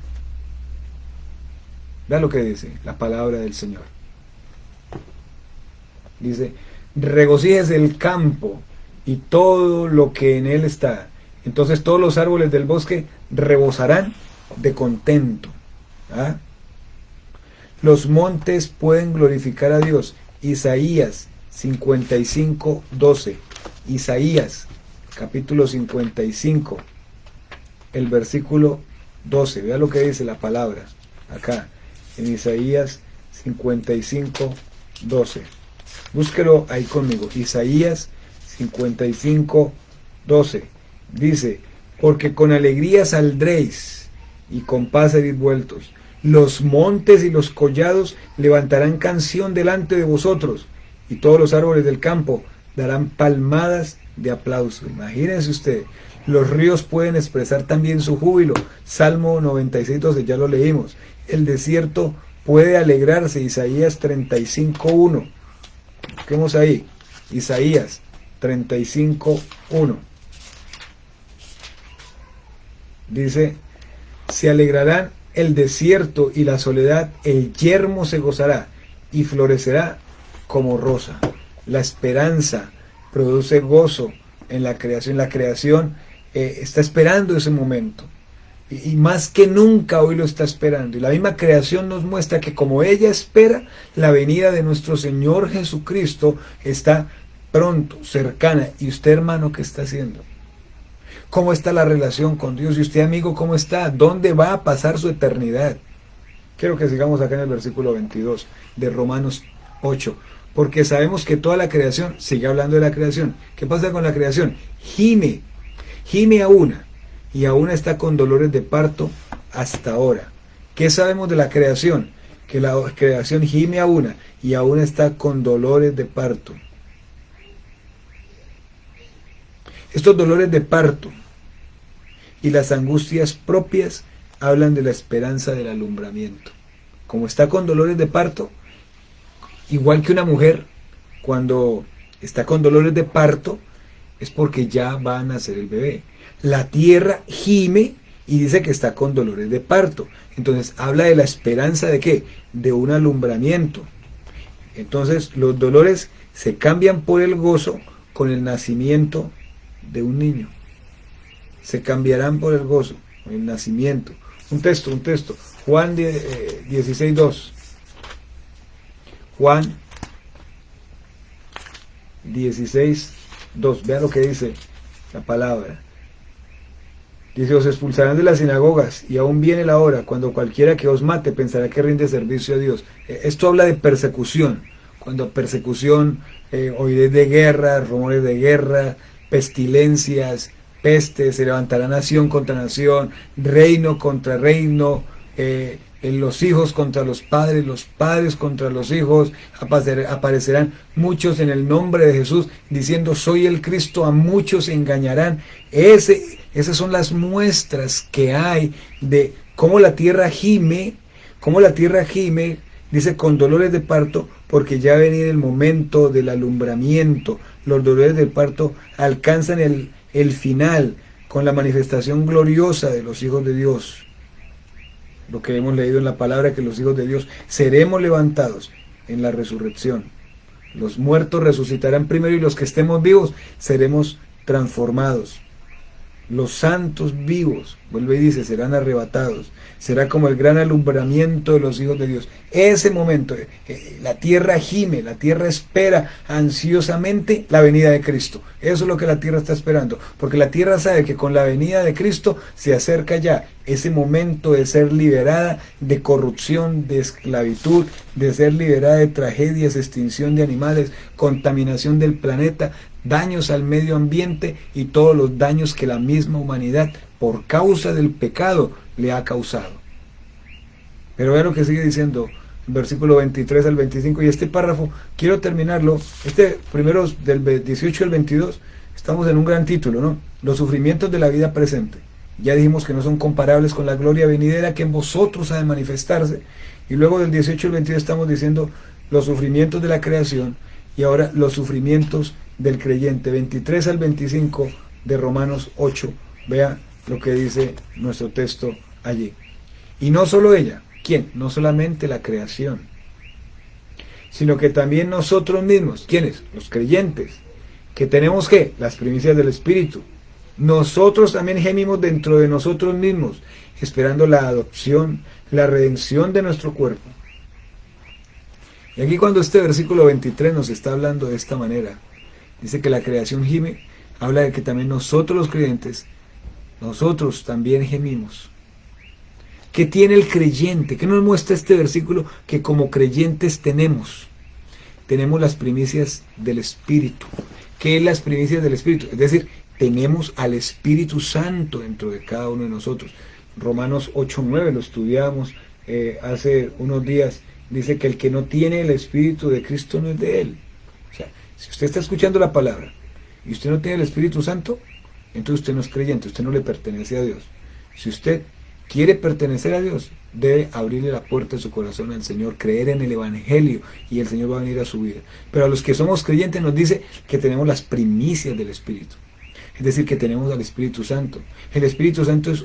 Speaker 1: Vea lo que dice la palabra del Señor. Dice, regocíjese el campo y todo lo que en él está. Entonces todos los árboles del bosque rebosarán de contento. ¿Ah? Los montes pueden glorificar a Dios. Isaías 55:12. Isaías capítulo 55, el versículo 12. Vea lo que dice la palabra acá en Isaías 55:12. Búsquelo ahí conmigo. Isaías 55:12 dice, porque con alegría saldréis y con paz seréis vueltos. Los montes y los collados levantarán canción delante de vosotros, y todos los árboles del campo darán palmadas de aplauso. Imagínense usted, los ríos pueden expresar también su júbilo. Salmo 96:12, ya lo leímos. El desierto puede alegrarse. Isaías 35:1. Busquemos ahí. Isaías 35:1. Dice: se alegrarán el desierto y la soledad, el yermo se gozará y florecerá como rosa. La esperanza produce gozo en la creación. La creación está esperando ese momento. Y más que nunca hoy lo está esperando. Y la misma creación nos muestra que como ella espera, la venida de nuestro Señor Jesucristo está pronto, cercana. ¿Y usted, hermano, qué está haciendo? ¿Cómo está la relación con Dios? Y usted, amigo, ¿cómo está? ¿Dónde va a pasar su eternidad? Quiero que sigamos acá en el versículo 22 de Romanos 8. Porque sabemos que toda la creación, sigue hablando de la creación. ¿Qué pasa con la creación? Gime a una. Y aún está con dolores de parto hasta ahora. ¿Qué sabemos de la creación? Que la creación gime a una y aún está con dolores de parto. Estos dolores de parto y las angustias propias hablan de la esperanza del alumbramiento. Como está con dolores de parto, igual que una mujer, cuando está con dolores de parto, es porque ya va a nacer el bebé. La tierra gime y dice que está con dolores de parto. Entonces habla de la esperanza de ¿qué? De un alumbramiento. Entonces los dolores se cambian por el gozo con el nacimiento de un niño. Se cambiarán por el gozo, el nacimiento. Un texto. Juan 16:2. Juan 16:2. Vean lo que dice la palabra. Dice: os expulsarán de las sinagogas, y aún viene la hora cuando cualquiera que os mate pensará que rinde servicio a Dios. Esto habla de persecución. Cuando persecución, oiréis de guerra, rumores de guerra, pestilencias, pestes, se levantará nación contra nación, reino contra reino, los hijos contra los padres contra los hijos. Aparecerán muchos en el nombre de Jesús diciendo: soy el Cristo, a muchos engañarán. Esas son las muestras que hay de cómo la tierra gime, dice, con dolores de parto, porque ya ha venido el momento del alumbramiento. Los dolores del parto alcanzan el final con la manifestación gloriosa de los hijos de Dios. Lo que hemos leído en la palabra, que los hijos de Dios seremos levantados en la resurrección. Los muertos resucitarán primero y los que estemos vivos seremos transformados. Los santos vivos, vuelve y dice, serán arrebatados. Será como el gran alumbramiento de los hijos de Dios. Ese momento, la tierra gime, la tierra espera ansiosamente la venida de Cristo. Eso es lo que la tierra está esperando, porque la tierra sabe que con la venida de Cristo se acerca ya ese momento de ser liberada de corrupción, de esclavitud, de ser liberada de tragedias, extinción de animales, contaminación del planeta, daños al medio ambiente y todos los daños que la misma humanidad por causa del pecado le ha causado. Pero vean lo que sigue diciendo el versículo 23 al 25, y este párrafo quiero terminarlo, primero del 18 al 22, estamos en un gran título, ¿no? Los sufrimientos de la vida presente. Ya dijimos que no son comparables con la gloria venidera que en vosotros ha de manifestarse, y luego del 18 al 22 estamos diciendo los sufrimientos de la creación, y ahora los sufrimientos del creyente. 23 al 25 de Romanos 8, vea lo que dice nuestro texto allí. Y no solo ella, ¿quién? No solamente la creación, sino que también nosotros mismos. ¿Quiénes? Los creyentes, que tenemos ¿qué? Las primicias del Espíritu. Nosotros también gemimos dentro de nosotros mismos, esperando la adopción, la redención de nuestro cuerpo. Y aquí cuando este versículo 23 nos está hablando de esta manera, dice que la creación gime, habla de que también nosotros los creyentes, nosotros también gemimos. ¿Qué tiene el creyente? ¿Qué nos muestra este versículo? Que como creyentes tenemos las primicias del Espíritu. ¿Qué es las primicias del Espíritu? Es decir, tenemos al Espíritu Santo dentro de cada uno de nosotros. Romanos 8:9 lo estudiamos hace unos días. Dice que el que no tiene el Espíritu de Cristo no es de él. O sea, si usted está escuchando la palabra y usted no tiene el Espíritu Santo, entonces usted no es creyente, usted no le pertenece a Dios. Si usted quiere pertenecer a Dios, debe abrirle la puerta de su corazón al Señor, creer en el Evangelio y el Señor va a venir a su vida. Pero a los que somos creyentes nos dice que tenemos las primicias del Espíritu. Es decir, que tenemos al Espíritu Santo. El Espíritu Santo es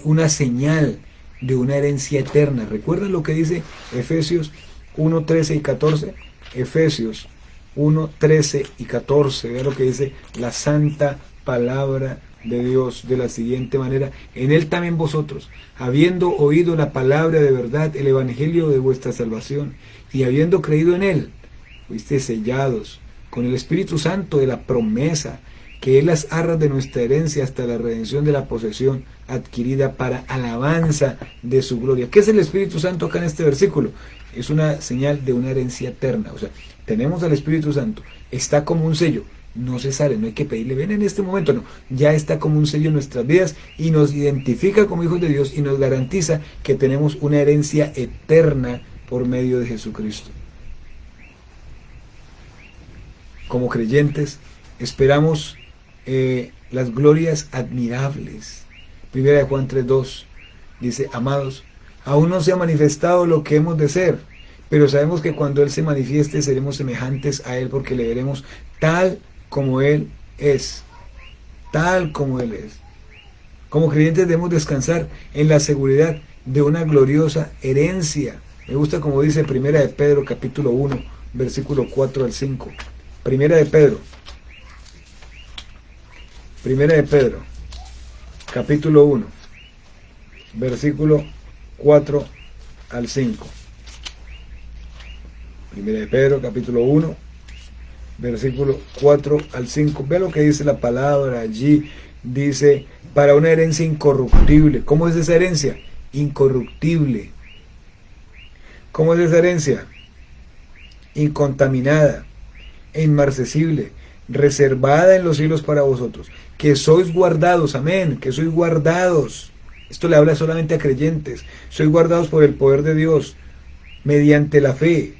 Speaker 1: una señal de una herencia eterna. ¿Recuerdan lo que dice Efesios 1, 13 y 14? Efesios 1, 13 y 14. Vean lo que dice la santa palabra de Dios de la siguiente manera: en él también vosotros, habiendo oído la palabra de verdad, el evangelio de vuestra salvación, y habiendo creído en él, fuisteis sellados con el Espíritu Santo de la promesa, que es las arras de nuestra herencia hasta la redención de la posesión adquirida para alabanza de su gloria. ¿Qué es el Espíritu Santo acá en este versículo? Es una señal de una herencia eterna. O sea, tenemos al Espíritu Santo, está como un sello, no se sale, no hay que pedirle, ven en este momento, no, ya está como un sello en nuestras vidas y nos identifica como hijos de Dios y nos garantiza que tenemos una herencia eterna por medio de Jesucristo. Como creyentes, esperamos las glorias admirables. Primera de Juan 3:2 dice: amados, aún no se ha manifestado lo que hemos de ser, pero sabemos que cuando Él se manifieste seremos semejantes a Él, porque le veremos tal como Él es. Tal como Él es. Como creyentes debemos descansar en la seguridad de una gloriosa herencia. Me gusta como dice Primera de Pedro capítulo 1 versículo 4 al 5. Primera de Pedro capítulo 1 versículo 4 al 5. Primera de Pedro capítulo 1 versículo 4 al 5. Ve lo que dice la palabra allí. Dice: para una herencia incorruptible. ¿Cómo es esa herencia? Incorruptible. ¿Cómo es esa herencia? Incontaminada e inmarcesible, reservada en los cielos para vosotros, que sois guardados, amén, que sois guardados. Esto le habla solamente a creyentes. Sois guardados por el poder de Dios, mediante la fe.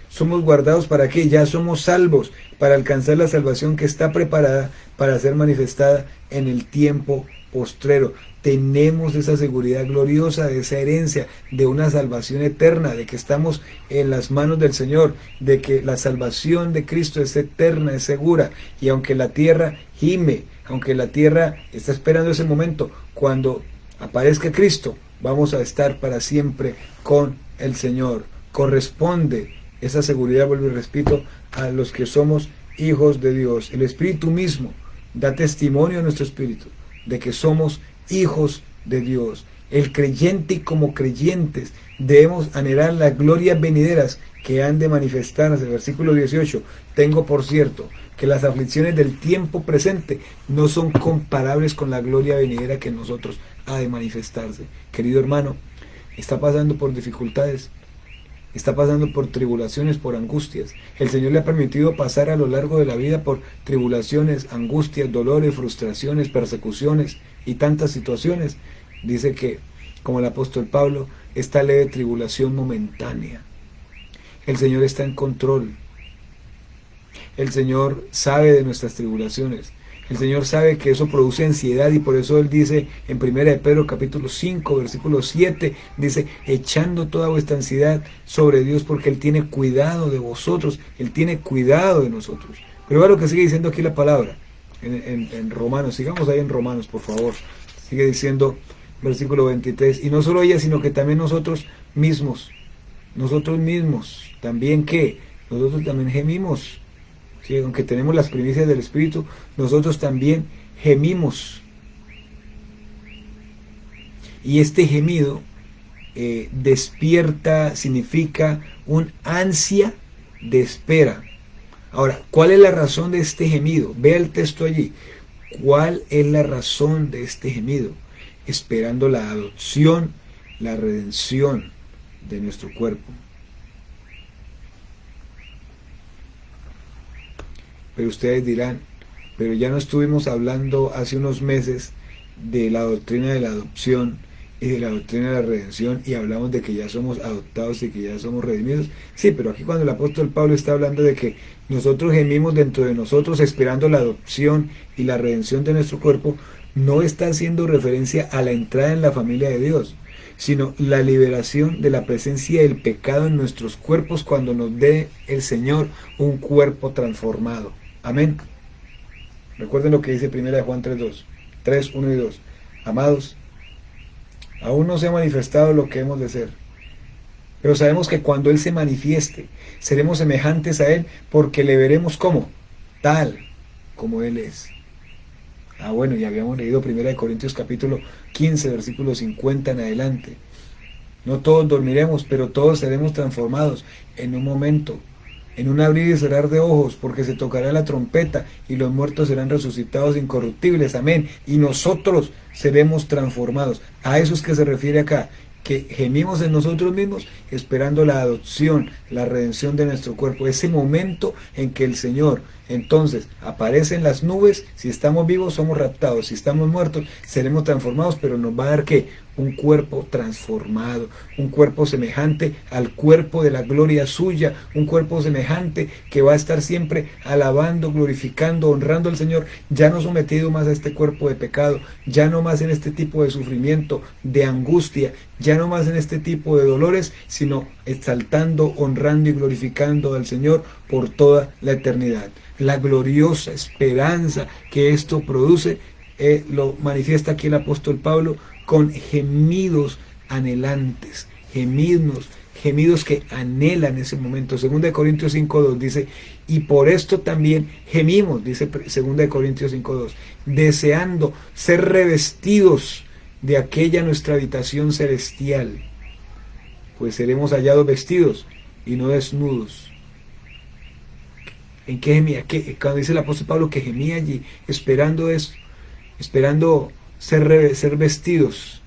Speaker 1: Somos guardados ¿para qué? Ya somos salvos, para alcanzar la salvación que está preparada para ser manifestada en el tiempo postrero. Tenemos esa seguridad gloriosa de esa herencia, de una salvación eterna, de que estamos en las manos del Señor, de que la salvación de Cristo es eterna, es segura. Y aunque la tierra gime, aunque la tierra está esperando ese momento, cuando aparezca Cristo, vamos a estar para siempre con el Señor. Corresponde esa seguridad, vuelvo y repito, a los que somos hijos de Dios. El Espíritu mismo da testimonio a nuestro espíritu de que somos hijos de Dios. El creyente y como creyentes debemos anhelar las glorias venideras que han de manifestarse. Versículo 18: tengo por cierto que las aflicciones del tiempo presente no son comparables con la gloria venidera que en nosotros ha de manifestarse. Querido hermano, está pasando por dificultades, está pasando por tribulaciones, por angustias. El Señor le ha permitido pasar a lo largo de la vida por tribulaciones, angustias, dolores, frustraciones, persecuciones y tantas situaciones. Dice que, como el apóstol Pablo, esta leve tribulación momentánea. El Señor está en control. El Señor sabe de nuestras tribulaciones. El Señor sabe que eso produce ansiedad y por eso Él dice en 1 de Pedro capítulo 5 versículo 7, dice: echando toda vuestra ansiedad sobre Dios porque Él tiene cuidado de vosotros, Él tiene cuidado de nosotros. Pero vea lo que sigue diciendo aquí la palabra en Romanos. Sigamos ahí en Romanos, por favor. Sigue diciendo versículo 23: y no solo ella, sino que también nosotros mismos también, ¿qué? Nosotros también gemimos. Sí, aunque tenemos las primicias del Espíritu, nosotros también gemimos. Y este gemido despierta, significa un ansia de espera. Ahora, ¿cuál es la razón de este gemido? Vea el texto allí. ¿Cuál es la razón de este gemido? Esperando la adopción, la redención de nuestro cuerpo. Pero ustedes dirán: pero ya no estuvimos hablando hace unos meses de la doctrina de la adopción y de la doctrina de la redención y hablamos de que ya somos adoptados y que ya somos redimidos. Sí, pero aquí cuando el apóstol Pablo está hablando de que nosotros gemimos dentro de nosotros esperando la adopción y la redención de nuestro cuerpo, no está haciendo referencia a la entrada en la familia de Dios, sino la liberación de la presencia del pecado en nuestros cuerpos cuando nos dé el Señor un cuerpo transformado. Amén. Recuerden lo que dice 1 Juan 3, 1 y 2. Amados, aún no se ha manifestado lo que hemos de ser, pero sabemos que cuando Él se manifieste, seremos semejantes a Él, porque le veremos como tal como Él es. Bueno, ya habíamos leído 1 Corintios capítulo 15, versículo 50 en adelante. No todos dormiremos, pero todos seremos transformados en un momento, en un abrir y cerrar de ojos, porque se tocará la trompeta y los muertos serán resucitados incorruptibles. Amén. Y nosotros seremos transformados. A eso es que se refiere acá, que gemimos en nosotros mismos esperando la adopción, la redención de nuestro cuerpo. Ese momento en que el Señor entonces aparece en las nubes. Si estamos vivos somos raptados, si estamos muertos seremos transformados, pero nos va a dar ¿qué? Un cuerpo transformado, un cuerpo semejante al cuerpo de la gloria suya, un cuerpo semejante que va a estar siempre alabando, glorificando, honrando al Señor, ya no sometido más a este cuerpo de pecado, ya no más en este tipo de sufrimiento, de angustia, ya no más en este tipo de dolores, sino exaltando, honrando y glorificando al Señor por toda la eternidad. La gloriosa esperanza que esto produce lo manifiesta aquí el apóstol Pablo con gemidos anhelantes, gemidos que anhelan ese momento. 2 Corintios 5:2 dice, y por esto también gemimos, dice 2 Corintios 5:2, deseando ser revestidos de aquella nuestra habitación celestial, pues seremos hallados vestidos y no desnudos. ¿En qué gemía? Cuando dice el apóstol Pablo que gemía allí, esperando eso, esperando ser revestidos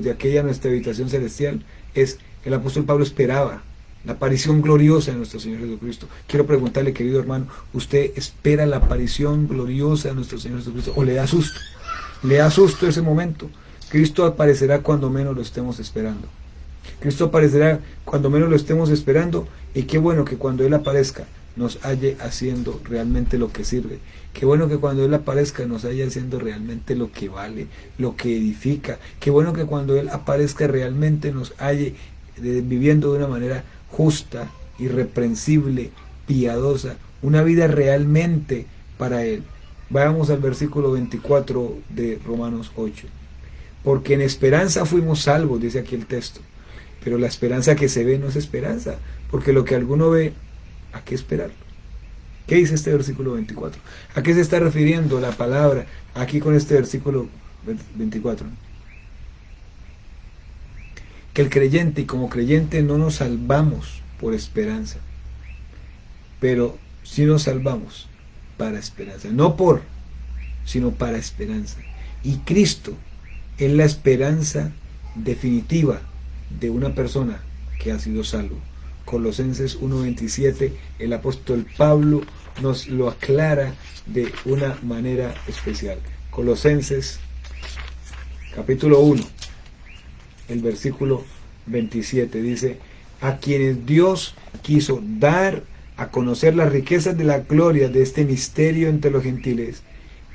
Speaker 1: de aquella nuestra habitación celestial, el apóstol Pablo esperaba la aparición gloriosa de nuestro Señor Jesucristo. Quiero preguntarle, querido hermano, ¿usted espera la aparición gloriosa de nuestro Señor Jesucristo o le da susto? ¿Le da susto ese momento? Cristo aparecerá cuando menos lo estemos esperando. Cristo aparecerá cuando menos lo estemos esperando, y qué bueno que cuando Él aparezca nos halle haciendo realmente lo que sirve. Qué bueno que cuando Él aparezca nos halle haciendo realmente lo que vale, lo que edifica. Qué bueno que cuando Él aparezca realmente nos halle viviendo de una manera justa, irreprensible, piadosa, una vida realmente para Él. Vayamos al versículo 24 de Romanos 8. Porque en esperanza fuimos salvos, dice aquí el texto. Pero la esperanza que se ve no es esperanza, porque lo que alguno ve, ¿a qué esperarlo? ¿Qué dice este versículo 24? ¿A qué se está refiriendo la palabra aquí con este versículo 24? Que el creyente, y como creyente no nos salvamos por esperanza, pero sí nos salvamos para esperanza, no por, sino para esperanza. Y Cristo es la esperanza definitiva de una persona que ha sido salvo. Colosenses 1:27, el apóstol Pablo nos lo aclara de una manera especial. Colosenses capítulo 1, el versículo 27 dice, a quienes Dios quiso dar a conocer las riquezas de la gloria de este misterio entre los gentiles,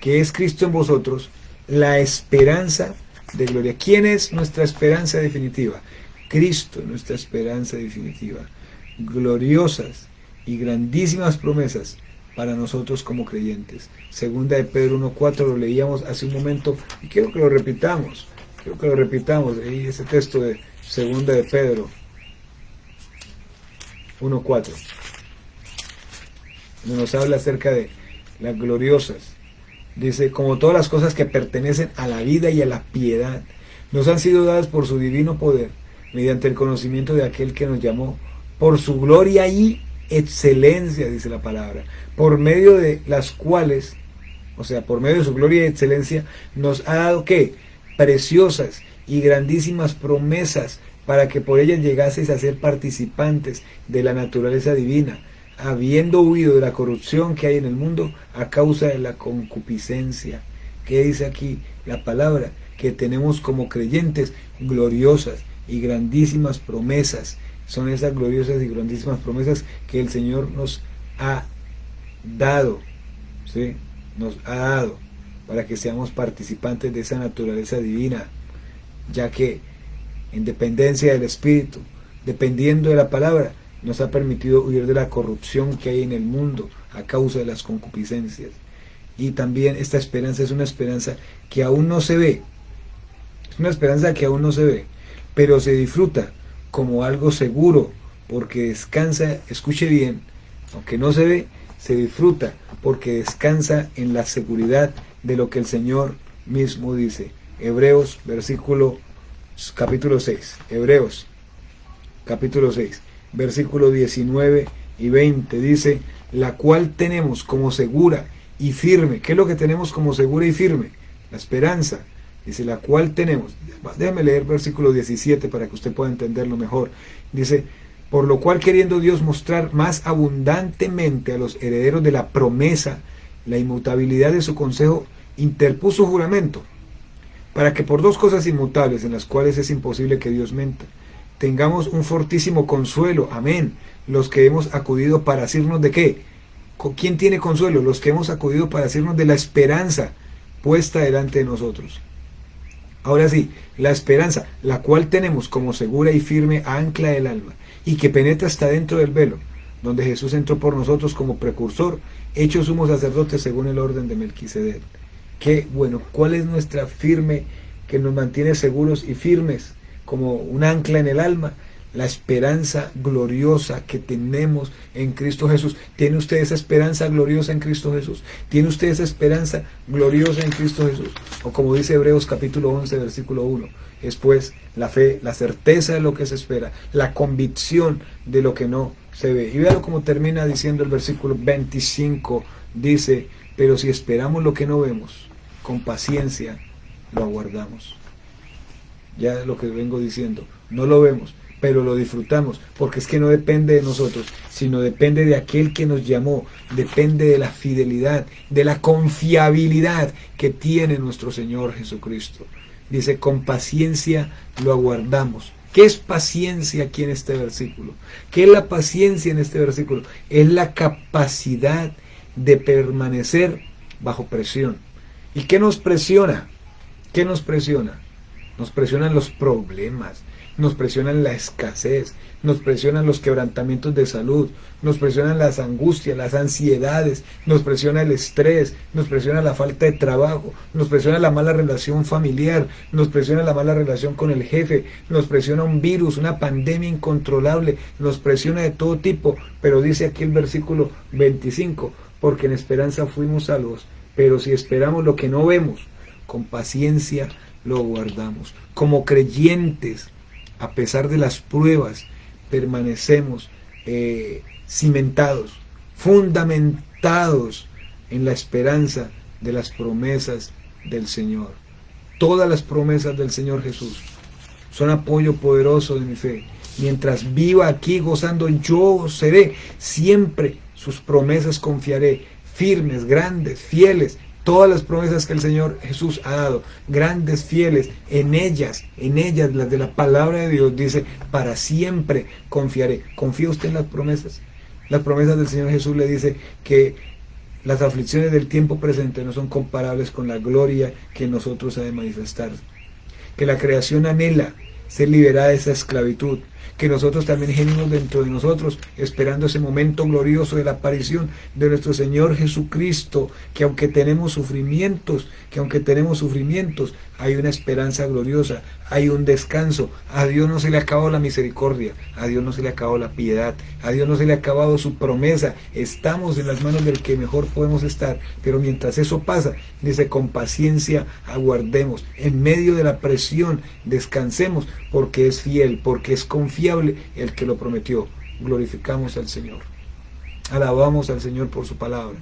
Speaker 1: que es Cristo en vosotros, la esperanza de gloria. ¿Quién es nuestra esperanza definitiva? Cristo, nuestra esperanza definitiva. Gloriosas y grandísimas promesas para nosotros como creyentes. Segunda de Pedro 1:4, lo leíamos hace un momento y quiero que lo repitamos. Ahí ese texto de Segunda de Pedro 1:4. Nos habla acerca de las gloriosas. Dice, como todas las cosas que pertenecen a la vida y a la piedad, nos han sido dadas por su divino poder, mediante el conocimiento de aquel que nos llamó por su gloria y excelencia, dice la palabra, por medio de las cuales, o sea, por medio de su gloria y excelencia, nos ha dado, ¿qué? Preciosas y grandísimas promesas, para que por ellas llegaseis a ser participantes de la naturaleza divina, habiendo huido de la corrupción que hay en el mundo a causa de la concupiscencia. ¿Qué dice aquí la palabra? Que tenemos como creyentes gloriosas y grandísimas promesas. Son esas gloriosas y grandísimas promesas que el Señor nos ha dado, ¿sí? Nos ha dado para que seamos participantes de esa naturaleza divina, ya que en dependencia del Espíritu, dependiendo de la palabra, nos ha permitido huir de la corrupción que hay en el mundo a causa de las concupiscencias. Y también esta esperanza es una esperanza que aún no se ve, es una esperanza que aún no se ve, pero se disfruta como algo seguro, porque descansa, escuche bien, aunque no se ve, se disfruta porque descansa en la seguridad de lo que el Señor mismo dice. Hebreos capítulo 6, Hebreos capítulo 6, versículo 19 y 20 dice, la cual tenemos como segura y firme. ¿Qué es lo que tenemos como segura y firme? La esperanza. Dice, la cual tenemos. Déjame leer versículo 17 para que usted pueda entenderlo mejor. Dice, por lo cual queriendo Dios mostrar más abundantemente a los herederos de la promesa la inmutabilidad de su consejo, interpuso juramento, para que por dos cosas inmutables, en las cuales es imposible que Dios mienta, tengamos un fortísimo consuelo. Amén. Los que hemos acudido para asirnos de ¿qué? ¿Quién tiene consuelo? Los que hemos acudido para asirnos de la esperanza puesta delante de nosotros. Ahora sí, la esperanza, la cual tenemos como segura y firme ancla del alma, y que penetra hasta dentro del velo, donde Jesús entró por nosotros como precursor, hecho sumo sacerdote según el orden de Melquisedec. Qué bueno, ¿cuál es nuestra firme que nos mantiene seguros y firmes como un ancla en el alma? La esperanza gloriosa que tenemos en Cristo Jesús. ¿Tiene usted esa esperanza gloriosa en Cristo Jesús? ¿Tiene usted esa esperanza gloriosa en Cristo Jesús? O como dice Hebreos capítulo 11, versículo 1, es pues la fe, la certeza de lo que se espera, la convicción de lo que no se ve. Y véalo como termina diciendo el versículo 25, dice, pero si esperamos lo que no vemos, con paciencia lo aguardamos. Ya es lo que vengo diciendo, no lo vemos, pero lo disfrutamos, porque es que no depende de nosotros, sino depende de aquel que nos llamó, depende de la fidelidad, de la confiabilidad que tiene nuestro Señor Jesucristo. Dice, con paciencia lo aguardamos. ¿Qué es paciencia aquí en este versículo? ¿Qué es la paciencia en este versículo? Es la capacidad de permanecer bajo presión. ¿Y qué nos presiona? ¿Qué nos presiona? Nos presionan los problemas, nos presionan la escasez, nos presionan los quebrantamientos de salud, nos presionan las angustias, las ansiedades, nos presiona el estrés, nos presiona la falta de trabajo, nos presiona la mala relación familiar, nos presiona la mala relación con el jefe, nos presiona un virus, una pandemia incontrolable, nos presiona de todo tipo, pero dice aquí el versículo 25, porque en esperanza fuimos salvos, pero si esperamos lo que no vemos, con paciencia lo guardamos. Como creyentes, a pesar de las pruebas, permanecemos cimentados, fundamentados en la esperanza de las promesas del Señor. Todas las promesas del Señor Jesús son apoyo poderoso de mi fe. Mientras viva aquí gozando, yo seré siempre sus promesas, confiaré, firmes, grandes, fieles. Todas las promesas que el Señor Jesús ha dado, grandes, fieles, en ellas, las de la palabra de Dios, dice, para siempre confiaré. ¿Confía usted en las promesas? Las promesas del Señor Jesús le dice que las aflicciones del tiempo presente no son comparables con la gloria que en nosotros ha de manifestarse. Que la creación anhela ser liberada de esa esclavitud, que nosotros también gemimos dentro de nosotros, esperando ese momento glorioso de la aparición de nuestro Señor Jesucristo, que aunque tenemos sufrimientos, hay una esperanza gloriosa, hay un descanso. A Dios no se le ha acabado la misericordia, a Dios no se le ha acabado la piedad, a Dios no se le ha acabado su promesa. Estamos en las manos del que mejor podemos estar, pero mientras eso pasa, dice, con paciencia aguardemos, en medio de la presión descansemos, porque es fiel, porque es confiable el que lo prometió. Glorificamos al Señor, alabamos al Señor por su palabra.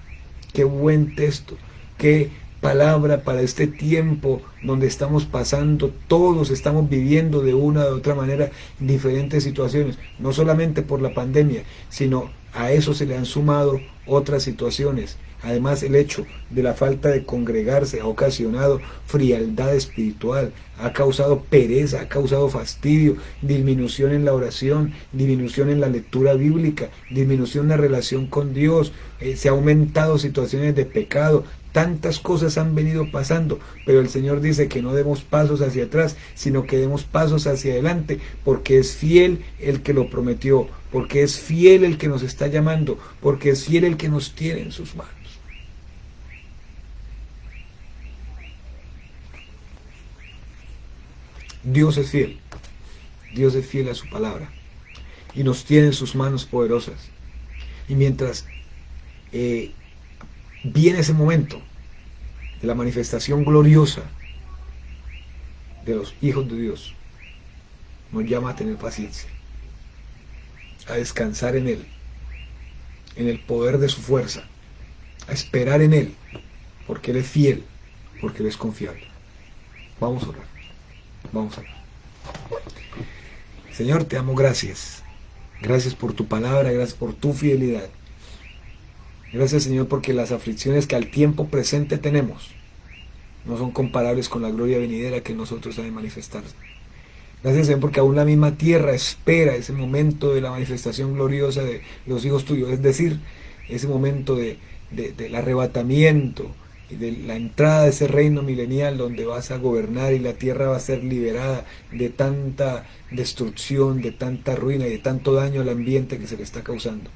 Speaker 1: Qué buen texto, qué palabra para este tiempo donde estamos pasando, todos estamos viviendo de una u otra manera diferentes situaciones, no solamente por la pandemia, sino a eso se le han sumado otras situaciones. Además, el hecho de la falta de congregarse ha ocasionado frialdad espiritual, ha causado pereza, ha causado fastidio, disminución en la oración, disminución en la lectura bíblica, disminución en la relación con Dios, se ha aumentado situaciones de pecado. tantas cosas han venido pasando, pero el Señor dice que no demos pasos hacia atrás, sino que demos pasos hacia adelante, porque es fiel el que lo prometió, porque es fiel el que nos está llamando, porque es fiel el que nos tiene en sus manos. Dios es fiel. Dios es fiel a su palabra y nos tiene en sus manos poderosas. Y mientras viene ese momento de la manifestación gloriosa de los hijos de Dios, nos llama a tener paciencia, a descansar en Él, en el poder de su fuerza, a esperar en Él, porque Él es fiel, porque Él es confiable. Vamos a orar. Vamos a orar. Señor, te damos gracias. Gracias por tu palabra, gracias por tu fidelidad. Gracias, Señor, porque las aflicciones que al tiempo presente tenemos no son comparables con la gloria venidera que en nosotros ha de manifestarse. Gracias, Señor, porque aún la misma tierra espera ese momento de la manifestación gloriosa de los hijos tuyos, es decir, ese momento del arrebatamiento y de la entrada de ese reino milenial donde vas a gobernar y la tierra va a ser liberada de tanta destrucción, de tanta ruina y de tanto daño al ambiente que se le está causando.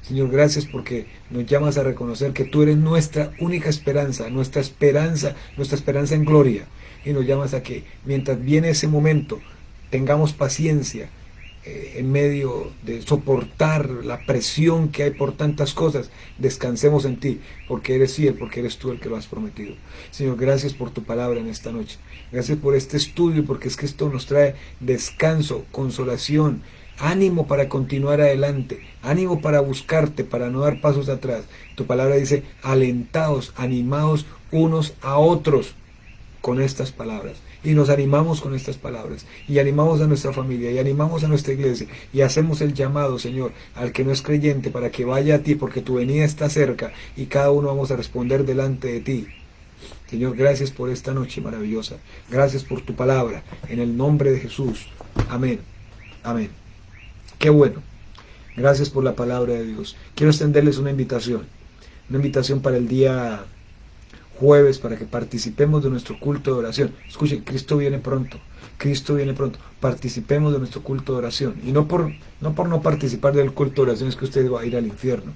Speaker 1: Señor, gracias porque nos llamas a reconocer que tú eres nuestra única esperanza, nuestra esperanza en gloria, y nos llamas a que mientras viene ese momento tengamos paciencia en medio de soportar la presión que hay por tantas cosas. Descansemos en ti, porque eres fiel, porque eres tú el que lo has prometido. Señor, gracias por tu palabra en esta noche. Gracias por este estudio, porque es que esto nos trae descanso, consolación, ánimo para continuar adelante, ánimo para buscarte, para no dar pasos atrás. Tu palabra dice, alentados, animados unos a otros con estas palabras. Y nos animamos con estas palabras, y animamos a nuestra familia, y animamos a nuestra iglesia, y hacemos el llamado, Señor, al que no es creyente, para que vaya a ti, porque tu venida está cerca, y cada uno vamos a responder delante de ti. Señor, gracias por esta noche maravillosa. Gracias por tu palabra, en el nombre de Jesús. Amén. Amén. Qué bueno. Gracias por la palabra de Dios. Quiero extenderles una invitación para el día jueves, para que participemos de nuestro culto de oración. Escuchen, Cristo viene pronto. Cristo viene pronto. Participemos de nuestro culto de oración. Y no por no participar del culto de oración es que usted va a ir al infierno.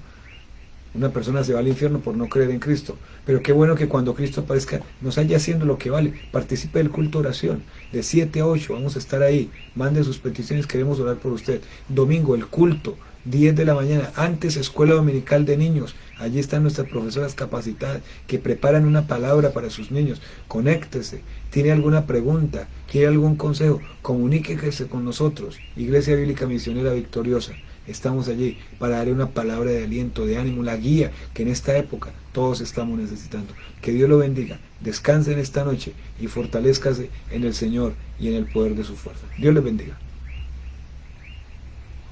Speaker 1: Una persona se va al infierno por no creer en Cristo. Pero qué bueno que cuando Cristo aparezca nos haya haciendo lo que vale. Participe del culto de oración. De 7 a 8 vamos a estar ahí. Mande sus peticiones, queremos orar por usted. Domingo, el culto, 10 de la mañana. Antes, escuela dominical de niños. Allí están nuestras profesoras capacitadas que preparan una palabra para sus niños. Conéctese. ¿Tiene alguna pregunta? ¿Quiere algún consejo? Comuníquese con nosotros. Iglesia Bíblica Misionera Victoriosa. Estamos allí para darle una palabra de aliento, de ánimo, la guía que en esta época todos estamos necesitando. Que Dios lo bendiga, descanse en esta noche y fortalézcase en el Señor y en el poder de su fuerza. Dios les bendiga.